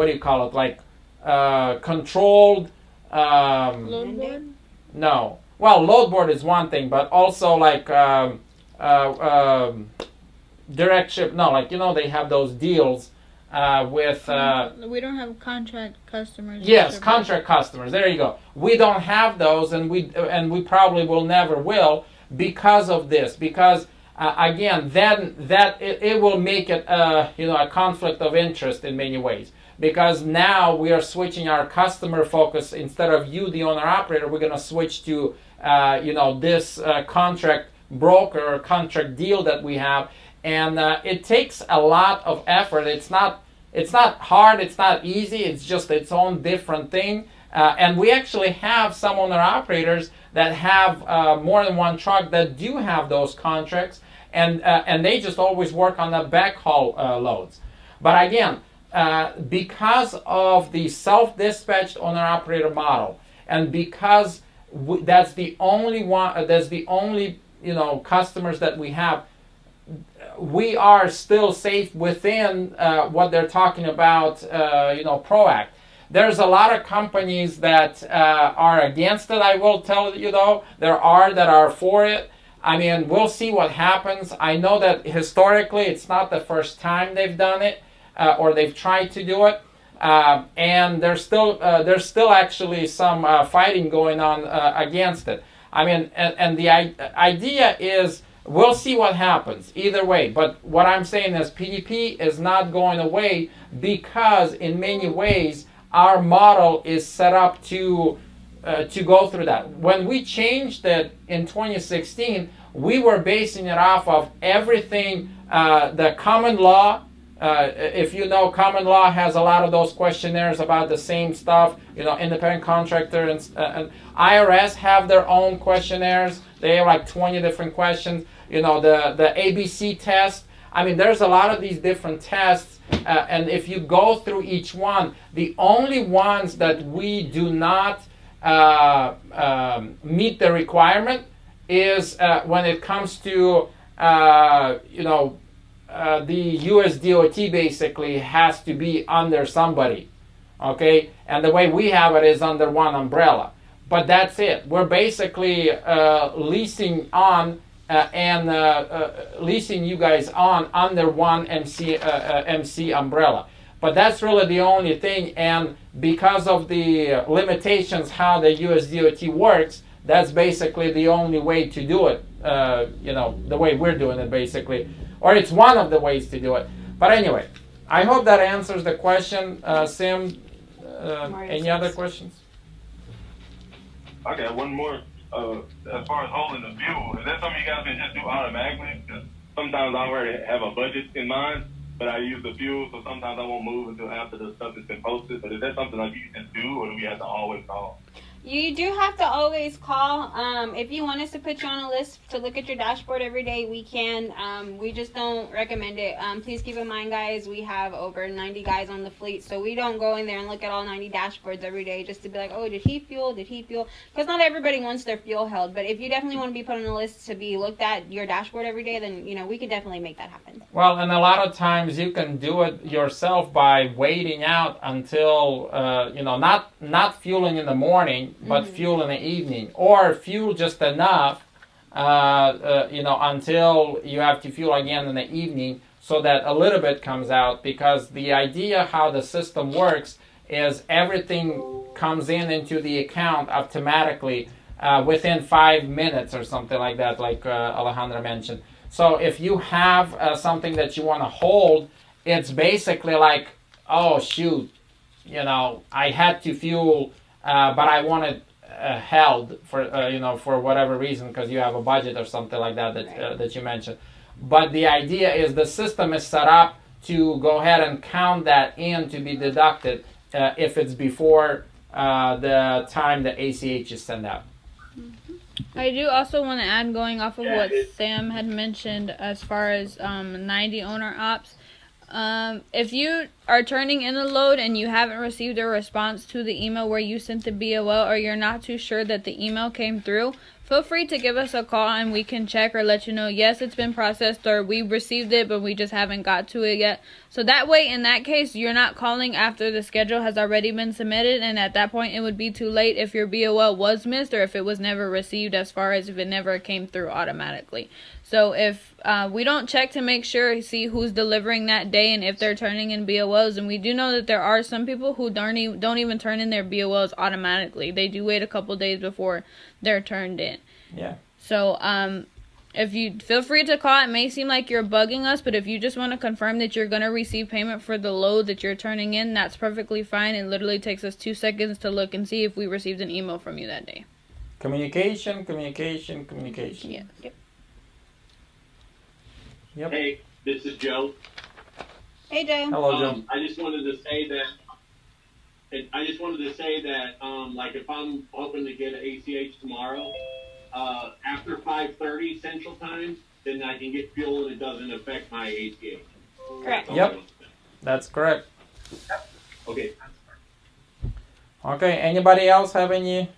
do you call it, like controlled... Load board? No. Well, load board is one thing, but also like direct ship. No, like, they have those deals with... we don't have contract customers. Yes, contract customers. There you go. We don't have those, and we probably will never will because of this. Because again, then it will make it a conflict of interest in many ways. Because now we are switching our customer focus. Instead of you, the owner operator, we're going to switch to this contract broker or contract deal that we have, and it takes a lot of effort. It's not hard. It's not easy. It's just its own different thing. And we actually have some owner operators that have more than one truck that do have those contracts, and they just always work on the backhaul loads. But again, because of the self-dispatched owner-operator model, and because that's the only one, that's the only customers that we have, we are still safe within what they're talking about, PROACT. There's a lot of companies that are against it. I will tell you though, there are that are for it. I mean, we'll see what happens. I know that historically, it's not the first time they've done it. Or they've tried to do it, and there's still actually some fighting going on against it. I mean, and the idea is we'll see what happens either way. But what I'm saying is PDP is not going away because in many ways our model is set up to go through that. When we changed it in 2016, we were basing it off of everything the common law. If common law has a lot of those questionnaires about the same stuff, independent contractor and IRS have their own questionnaires. They have like 20 different questions. The ABC test. I mean, there's a lot of these different tests, and if you go through each one, the only ones that we do not meet the requirement is when it comes to the US DOT basically has to be under somebody, okay? And the way we have it is under one umbrella. But that's it. We're basically leasing on leasing you guys on under one MC umbrella. But that's really the only thing. And because of the limitations how the US DOT works, that's basically the only way to do it, the way we're doing it basically. Or it's one of the ways to do it. But anyway, I hope that answers the question. Sim, any other questions? I got one more. As far as holding the fuel, is that something you guys can just do automatically? Sometimes I already have a budget in mind, but I use the fuel, so sometimes I won't move until after the stuff has been posted. But is that something like you can do, or do we have to always call? You do have to always call. If you want us to put you on a list to look at your dashboard every day, we can. We just don't recommend it. Please keep in mind, guys, we have over 90 guys on the fleet, so we don't go in there and look at all 90 dashboards every day just to be like, oh, did he fuel? Did he fuel? Because not everybody wants their fuel held. But if you definitely want to be put on a list to be looked at your dashboard every day, then, we can definitely make that happen. Well, and a lot of times you can do it yourself by waiting out until, not fueling in the morning, but fuel in the evening, or fuel just enough, until you have to fuel again in the evening, so that a little bit comes out. Because the idea how the system works is everything comes into the account automatically within 5 minutes or something like that, like Alejandra mentioned. So if you have something that you want to hold, it's basically like, oh shoot, I had to fuel, but I want it held for whatever reason, because you have a budget or something like that that you mentioned. But the idea is the system is set up to go ahead and count that in to be deducted if it's before the time the ACH is sent out. I do also want to add, going off of what Sam had mentioned as far as 90 owner ops. If you are turning in a load and you haven't received a response to the email where you sent the BOL, or you're not too sure that the email came through, feel free to give us a call and we can check or let you know, yes, it's been processed, or we received it but we just haven't got to it yet. So that way, in that case, you're not calling after the schedule has already been submitted, and at that point it would be too late if your BOL was missed or if it was never received, as far as if it never came through automatically. So if we don't check to make sure, see who's delivering that day and if they're turning in BOLs, and we do know that there are some people who don't even turn in their BOLs automatically. They do wait a couple days before they're turned in. Yeah. So if you feel free to call, it may seem like you're bugging us, but if you just want to confirm that you're going to receive payment for the load that you're turning in, that's perfectly fine. It literally takes us 2 seconds to look and see if we received an email from you that day. Communication. Yeah. Yep. Hey, this is Joe. Hey, Joe. Hello, Joe. I just wanted to say that. Like, if I'm hoping to get an ACH tomorrow, after 5:30 Central Time, then I can get fuel and it doesn't affect my ACH. Correct. Yep. That's correct. Okay. Okay. Anybody else have any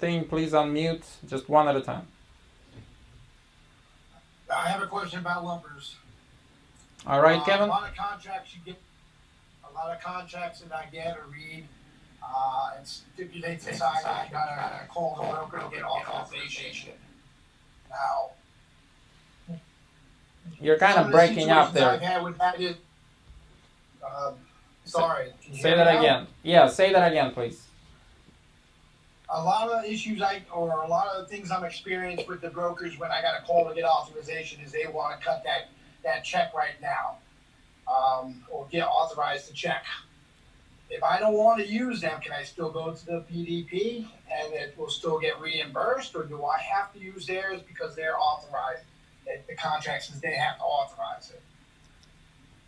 thing? Please unmute. Just one at a time. I have a question about lumpers. All right, Kevin. A lot of contracts that I get or read, and stipulates the size. I gotta call the broker to get authorization. Now, You're kind of breaking up there. I've had with that is, sorry. Can you Say hear me that now? again. Yeah, say that again, please. A lot of issues a lot of the things I'm experienced with the brokers when I got a call to get authorization is they want to cut that check right now, or get authorized to check. If I don't want to use them, can I still go to the PDP and it will still get reimbursed, or do I have to use theirs because they're authorized? The contract says they have to authorize it.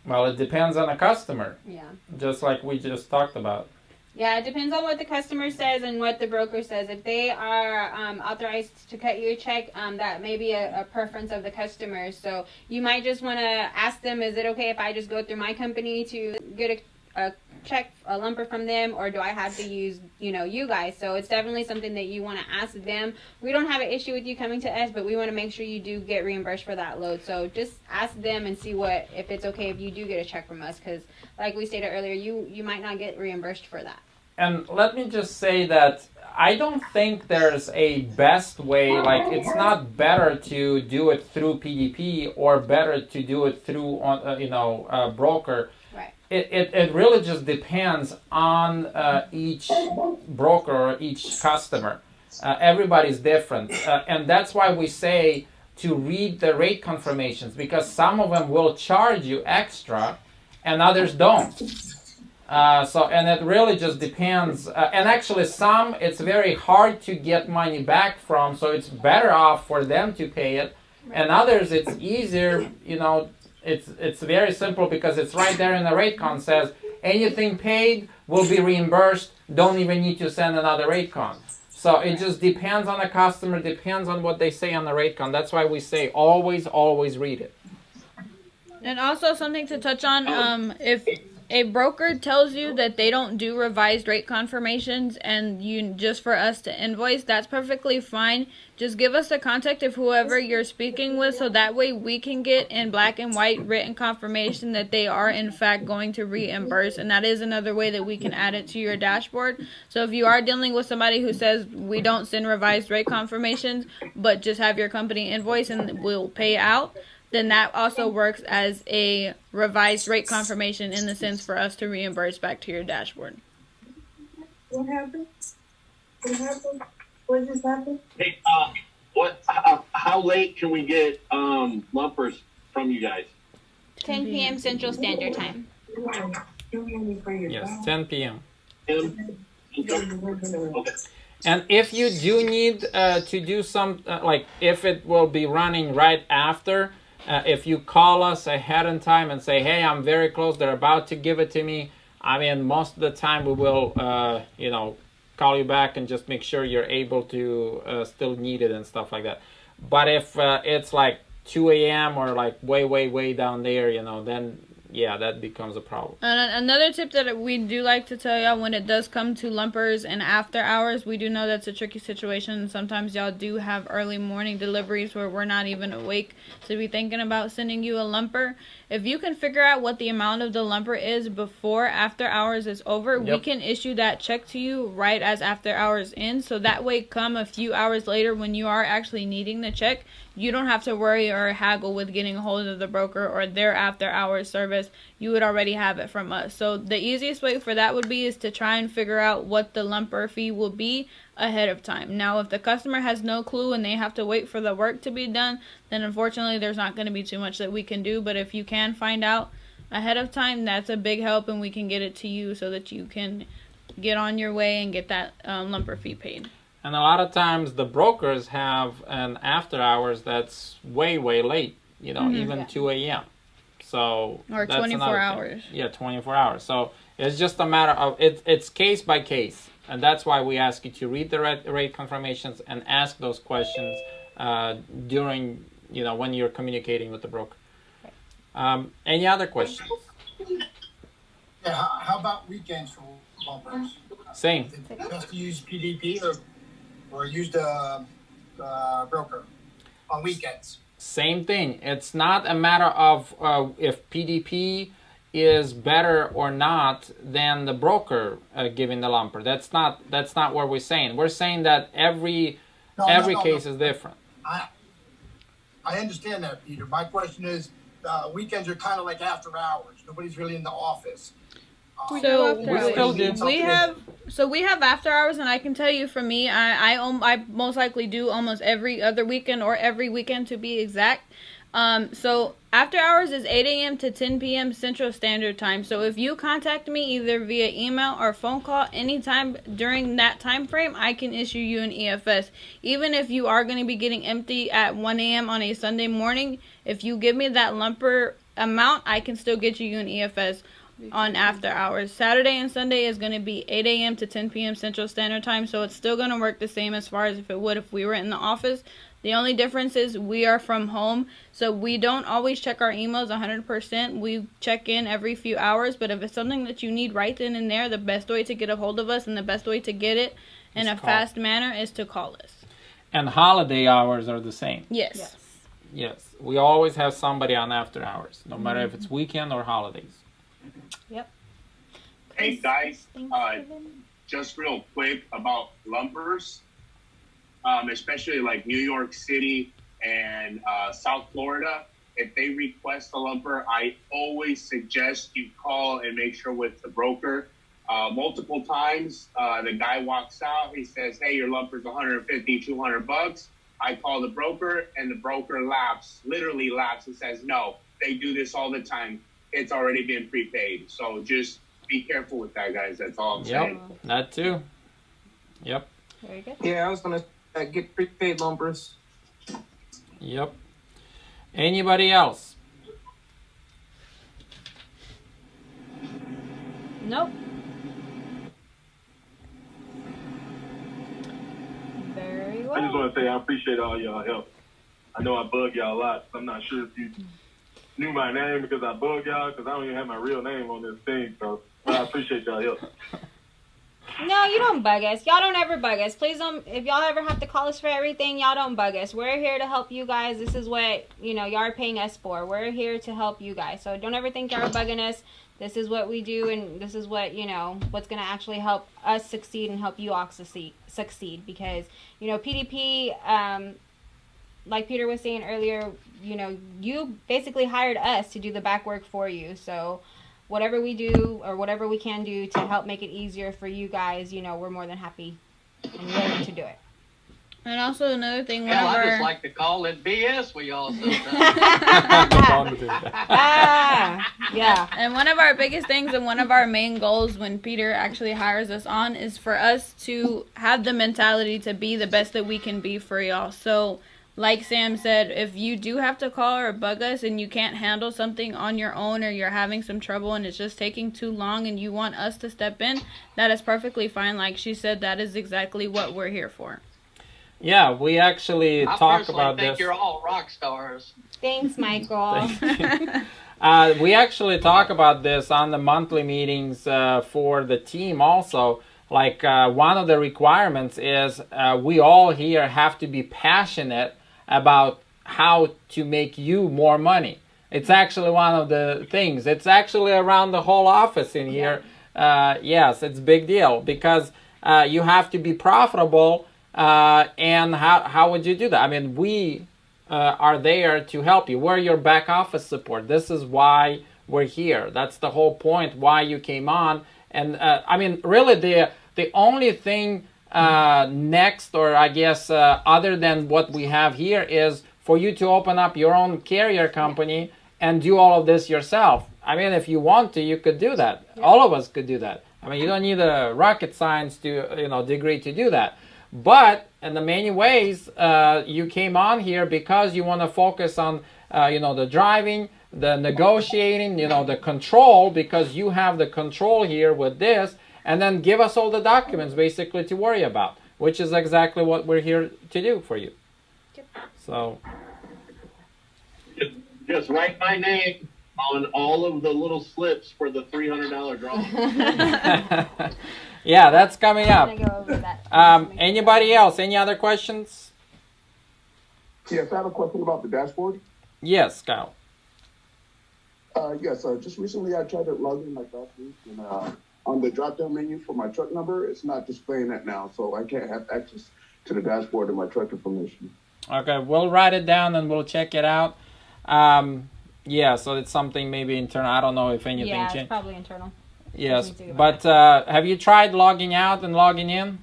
Well, it depends on the customer, Yeah. just like we just talked about. Yeah, it depends on what the customer says and what the broker says. If they are authorized to cut you a check, that may be a preference of the customer. So you might just want to ask them, is it okay if I just go through my company to get a check, a lumper from them, or do I have to use, you guys? So it's definitely something that you want to ask them. We don't have an issue with you coming to us, but we want to make sure you do get reimbursed for that load. So just ask them and see if it's okay if you do get a check from us, because like we stated earlier, you might not get reimbursed for that. And let me just say that I don't think there's a best way. Like, it's not better to do it through PDP or better to do it through a broker. Right. It really just depends on each broker or each customer. Everybody's different, and that's why we say to read the rate confirmations, because some of them will charge you extra and others don't. And it really just depends. And actually some, it's very hard to get money back from, so it's better off for them to pay it. And others, it's easier, it's very simple because it's right there in the rate con, says anything paid will be reimbursed, don't even need to send another rate con. So it just depends on the customer, depends on what they say on the rate con. That's why we say always read it. And also something to touch on, if a broker tells you that they don't do revised rate confirmations and you just for us to invoice, that's perfectly fine. Just give us the contact of whoever you're speaking with so that way we can get in black and white written confirmation that they are in fact going to reimburse, and that is another way that we can add it to your dashboard. So if you are dealing with somebody who says we don't send revised rate confirmations but just have your company invoice and we'll pay out, then that also works as a revised rate confirmation in the sense for us to reimburse back to your dashboard. What happened? What just happened? Hey, how late can we get lumpers from you guys? 10 p.m. Central Standard Time. Yes, 10 p.m. Okay. And if you do need to do some, like if it will be running right after, if you call us ahead in time and say, hey, I'm very close, they're about to give it to me, I mean, most of the time we will, call you back and just make sure you're able to still need it and stuff like that. But if it's like 2 a.m. or like way down there, then yeah, that becomes a problem. And another tip that we do like to tell y'all when it does come to lumpers and after hours, we do know that's a tricky situation. Sometimes y'all do have early morning deliveries where we're not even awake to be thinking about sending you a lumper. If you can figure out what the amount of the lumper is before after hours is over, we can issue that check to you right as after hours ends. So that way, come a few hours later when you are actually needing the check, you don't have to worry or haggle with getting a hold of the broker or their after hours service. You would already have it from us. So the easiest way for that would be is to try and figure out what the lumper fee will be ahead of time. Now, if the customer has no clue and they have to wait for the work to be done, then unfortunately there's not going to be too much that we can do. But if you can find out ahead of time, that's a big help, and we can get it to you so that you can get on your way and get that lumper fee paid. And a lot of times the brokers have an after hours that's way late, even 2 a.m. So or that's 24 hours. Yeah, 24 hours. So it's just a matter of it's case by case, and that's why we ask you to read the rate confirmations and ask those questions during when you're communicating with the broker. Any other questions? Yeah, how about weekends for lumpers? Same. Is it just to use PDP or use the broker on weekends? Same thing. It's not a matter of if PDP is better or not than the broker giving the lumper. That's not what we're saying. We're saying that every case is different. I understand that, Peter. My question is, weekends are kind of like after hours. Nobody's really in the office. So we still do. We have after hours, and I can tell you, for me, I most likely do almost every other weekend or every weekend to be exact. So after hours is 8 a.m. to 10 p.m. Central Standard Time. So if you contact me either via email or phone call anytime during that time frame, I can issue you an EFS. Even if you are going to be getting empty at 1 a.m. on a Sunday morning, if you give me that lumper amount, I can still get you an EFS on after hours. Saturday and Sunday is going to be 8 a.m. to 10 p.m. Central Standard Time, so it's still going to work the same as far as if it would if we were in the office. The only difference is we are from home, so we don't always check our emails 100%. We check in every few hours, but if it's something that you need right then and there, the best way to get a hold of us and the best way to get it in a fast manner is to call us. And holiday hours are the same. Yes. We always have somebody on after hours, no matter if it's weekend or holidays. Yep. Hey guys, just real quick about lumpers, especially like New York City and South Florida. If they request a lumper, I always suggest you call and make sure with the broker. Multiple times, the guy walks out, he says, hey, your lumper's $150, $200. I call the broker, and the broker literally laughs and says, no, they do this all the time. It's already been prepaid. So just be careful with that, guys. That's all I'm saying. That too. Yep. Very good. Yeah, I was going to get prepaid lumpers. Yep. Anybody else? Nope. just want to say I appreciate all y'all help. I know I bug y'all a lot. I'm not sure if you knew my name because I bug y'all because I don't even have my real name on this thing. So I appreciate y'all help. No, you don't bug us. Y'all don't ever bug us. Please don't. If y'all ever have to call us for everything, y'all don't bug us. We're here to help you guys. This is what, y'all are paying us for. We're here to help you guys. So don't ever think y'all are bugging us. This is what we do, and this is what, what's going to actually help us succeed and help you all succeed. Because, PDP, like Peter was saying earlier, you basically hired us to do the back work for you. So whatever we do or whatever we can do to help make it easier for you guys, we're more than happy and willing to do it. And also another thing, Hell, I just like to call it BS with y'all sometimes. Yeah. And one of our biggest things and one of our main goals when Peter actually hires us on is for us to have the mentality to be the best that we can be for y'all. So like Sam said, if you do have to call or bug us and you can't handle something on your own or you're having some trouble and it's just taking too long and you want us to step in, that is perfectly fine. Like she said, that is exactly what we're here for. Yeah, we actually talk about this. I think you're all rock stars. Thanks, Michael. We actually talk about this on the monthly meetings for the team also. Like one of the requirements is we all here have to be passionate about how to make you more money. It's actually one of the things. It's actually around the whole office in here. Yes, it's a big deal because you have to be profitable. And how would you do that? I mean, we are there to help you. We're your back office support. This is why we're here. That's the whole point why you came on. And I mean, really, the only thing next, or I guess other than what we have here, is for you to open up your own carrier company and do all of this yourself. I mean, if you want to, you could do that. Yeah. All of us could do that. I mean, you don't need a rocket science degree to do that. But in the many ways, you came on here because you want to focus on, the driving, the negotiating, the control, because you have the control here with this, and then give us all the documents basically to worry about, which is exactly what we're here to do for you. So just write my name on all of the little slips for the $300 draw. Yeah, that's coming up. Anybody else? Any other questions? Yes, I have a question about the dashboard. Yes, Kyle. Yes, just recently I tried to log in like last week, and on the drop-down menu for my truck number, it's not displaying that now, so I can't have access to the dashboard and my truck information. Okay, we'll write it down and we'll check it out. Yeah, so it's something maybe internal. I don't know if anything changed. Yeah, it's probably internal. Yes, but have you tried logging out and logging in?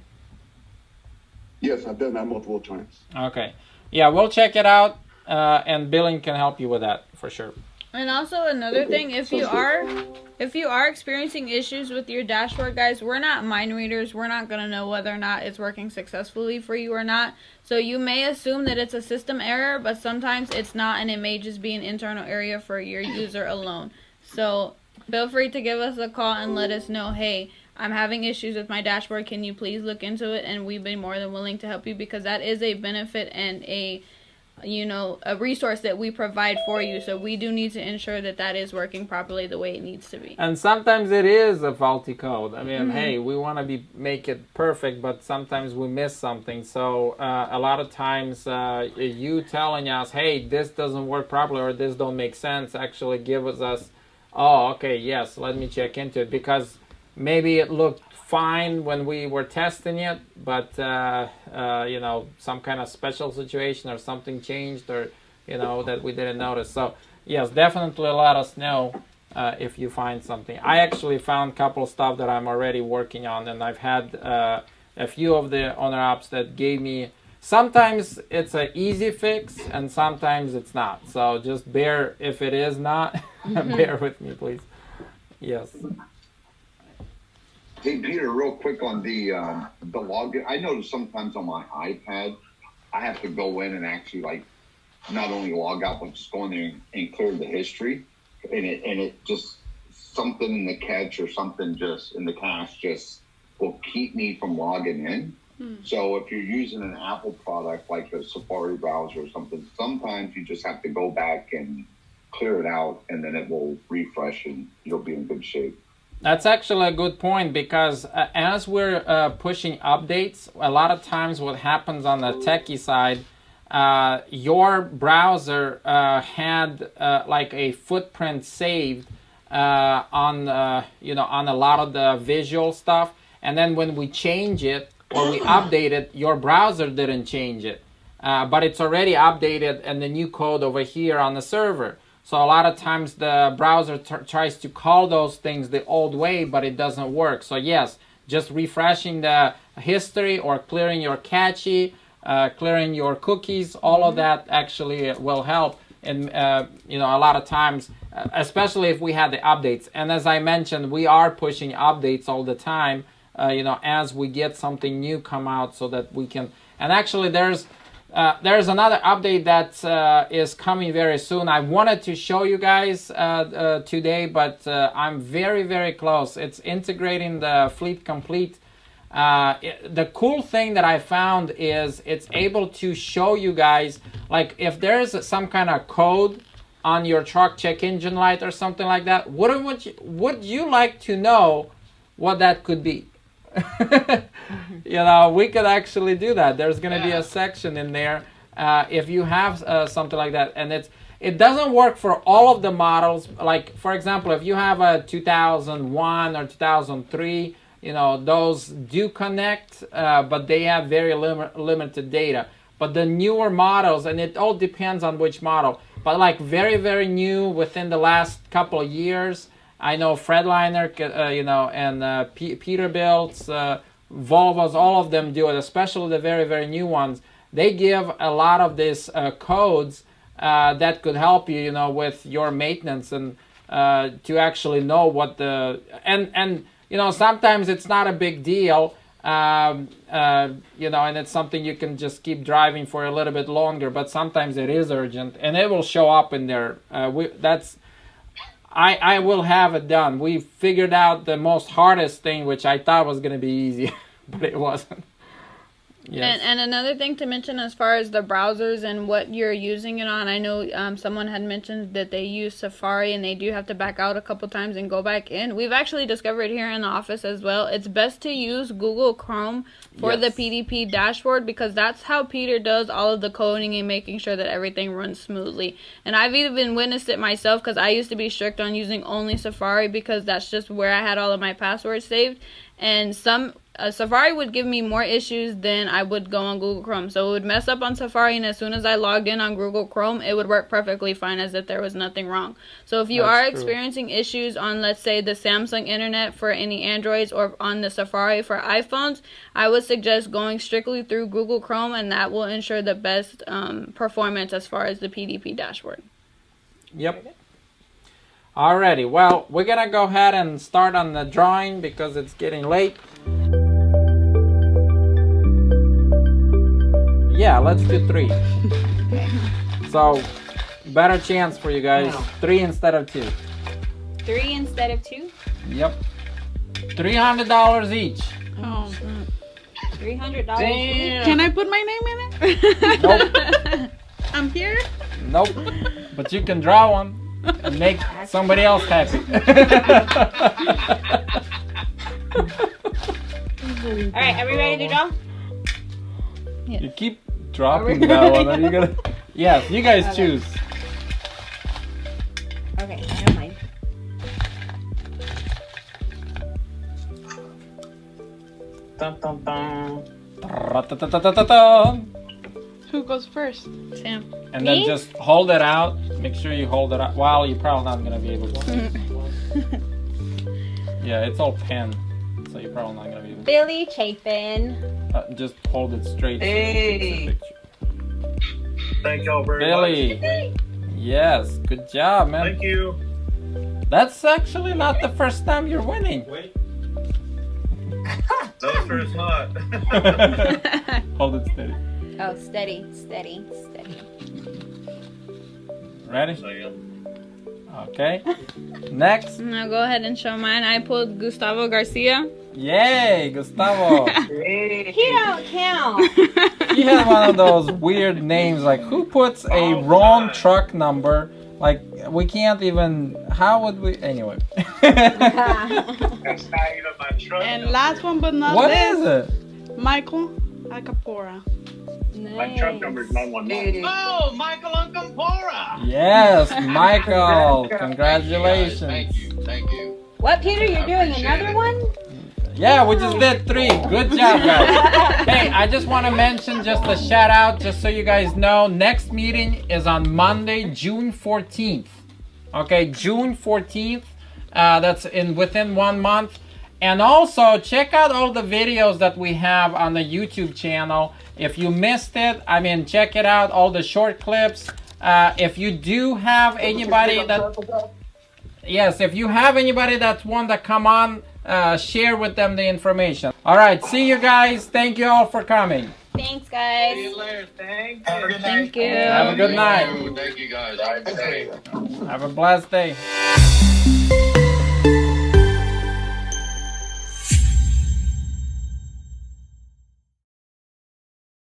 Yes, I've done that multiple times. Okay. Yeah, we'll check it out, and billing can help you with that for sure. And also another thing, if you are experiencing issues with your dashboard, guys, we're not mind readers. We're not going to know whether or not it's working successfully for you or not. So you may assume that it's a system error, but sometimes it's not, and it may just be an internal area for your user alone. So feel free to give us a call and let us know, hey, I'm having issues with my dashboard. Can you please look into it? And we've been more than willing to help you, because that is a benefit and a resource that we provide for you. So we do need to ensure that that is working properly the way it needs to be. And sometimes it is a faulty code. I mean, hey, we want to make it perfect, but sometimes we miss something. So a lot of times you telling us, hey, this doesn't work properly or this don't make sense, actually gives us, oh, okay, yes, let me check into it, because maybe it looked fine when we were testing it, but some kind of special situation or something changed, or that we didn't notice. So yes, definitely let us know if you find something. I actually found a couple of stuff that I'm already working on, and I've had a few of the owner ops that gave me. Sometimes it's an easy fix and sometimes it's not, so just bear if it is not. Bear with me, please. Yes. Hey, Peter, real quick on the login. I notice sometimes on my iPad, I have to go in and actually not only log out, but just go in there and clear the history. And it just, something in the catch or something just in the cache just will keep me from logging in. So if you're using an Apple product like a Safari browser or something, sometimes you just have to go back and clear it out, and then it will refresh and you'll be in good shape. That's actually a good point, because as we're pushing updates, a lot of times what happens on the techie side, your browser had like a footprint saved on on a lot of the visual stuff, and then when we change it or we update it, your browser didn't change it, but it's already updated and the new code over here on the server. So a lot of times the browser tries to call those things the old way, but it doesn't work. So yes, just refreshing the history or clearing your cache, clearing your cookies, all of that actually will help. And a lot of times, especially if we had the updates. And as I mentioned, we are pushing updates all the time, as we get something new come out, so that we can. And actually, there's another update that is coming very soon. I wanted to show you guys today, but I'm very, very close. It's integrating the Fleet Complete. The cool thing that I found is it's able to show you guys, like if there's some kind of code on your truck check engine light or something like that, would you like to know what that could be? We could actually do that. There's going to be a section in there if you have something like that, and it doesn't work for all of the models. Like for example, if you have a 2001 or 2003, those do connect, but they have very limited data. But the newer models, and it all depends on which model, but like very, very new within the last couple of years, I know Fredliner, and Peterbilt's, Volvos, all of them do it, especially the very, very new ones. They give a lot of these codes that could help you, with your maintenance and to actually know what and sometimes it's not a big deal, and it's something you can just keep driving for a little bit longer, but sometimes it is urgent, and it will show up in there. I will have it done. We figured out the most hardest thing, which I thought was going to be easy, but it wasn't. Yes. And another thing to mention as far as the browsers and what you're using it on, I know someone had mentioned that they use Safari and they do have to back out a couple times and go back in. We've actually discovered here in the office as well, it's best to use Google Chrome for the PDP dashboard, because that's how Peter does all of the coding and making sure that everything runs smoothly. And I've even witnessed it myself, because I used to be strict on using only Safari because that's just where I had all of my passwords saved. And Safari would give me more issues than I would go on Google Chrome. So it would mess up on Safari, and as soon as I logged in on Google Chrome, it would work perfectly fine as if there was nothing wrong. So if you are experiencing issues on, let's say, the Samsung internet for any Androids or on the Safari for iPhones, I would suggest going strictly through Google Chrome, and that will ensure the best performance as far as the PDP dashboard. Yep. Alrighty, well, we're gonna go ahead and start on the drawing because it's getting late. Yeah, let's do 3. So, better chance for you guys. 3 instead of 2. 3 instead of 2? Yep. $300 each. Oh. $300. Can I put my name in it? Nope. I'm here? Nope. But you can draw one and make somebody else happy. Alright, are we ready to draw? Yes. You keep dropping that one. Are you gonna? Yes, you guys choose. Okay, I don't mind. Dun, dun, dun. Ra-ta-ta-ta-ta-ta. Who goes first? Sam. And then just hold it out. Make sure you hold it out. Well, you're probably not going to be able to. Yeah, it's all pen. So you're probably not going to be able to. Billy Chapin. Just hold it straight. Hey. Thank y'all very Billy. much. Yes, good job, man. Thank you. That's actually not the first time you're winning. Wait. No, sir, it's not. Hold it steady. Oh, steady, steady, steady. Ready? So, yeah. Okay. Next. Now go ahead and show mine. I pulled Gustavo Garcia. Yay, Gustavo. He don't count. He had one of those weird names. Like, who puts a wrong truck number? Like, we can't even. How would we? Anyway. That's not even my truck. And last one but not What least, is it? Michael Acapora. My truck number is 911. Oh, Michael Uncampora. Yes, Michael. Congratulations. Thank you. Thank you. What, Peter? You're doing appreciate another it. one? Yeah, we just did 3. Good job, guys. Hey, I just want to mention just a shout out, just so you guys know. Next meeting is on Monday, June 14th. Okay, June 14th. That's within 1 month. And also check out all the videos that we have on the YouTube channel. If you missed it, I mean, check it out. All the short clips. If you do have anybody that, yes, if you have anybody that's want to come on, share with them the information. All right, see you guys. Thank you all for coming. Thanks, guys. See you later. Thank Have a good night. Thank you. Have a good night. Thank you, guys. Have a good day. Have a blessed day.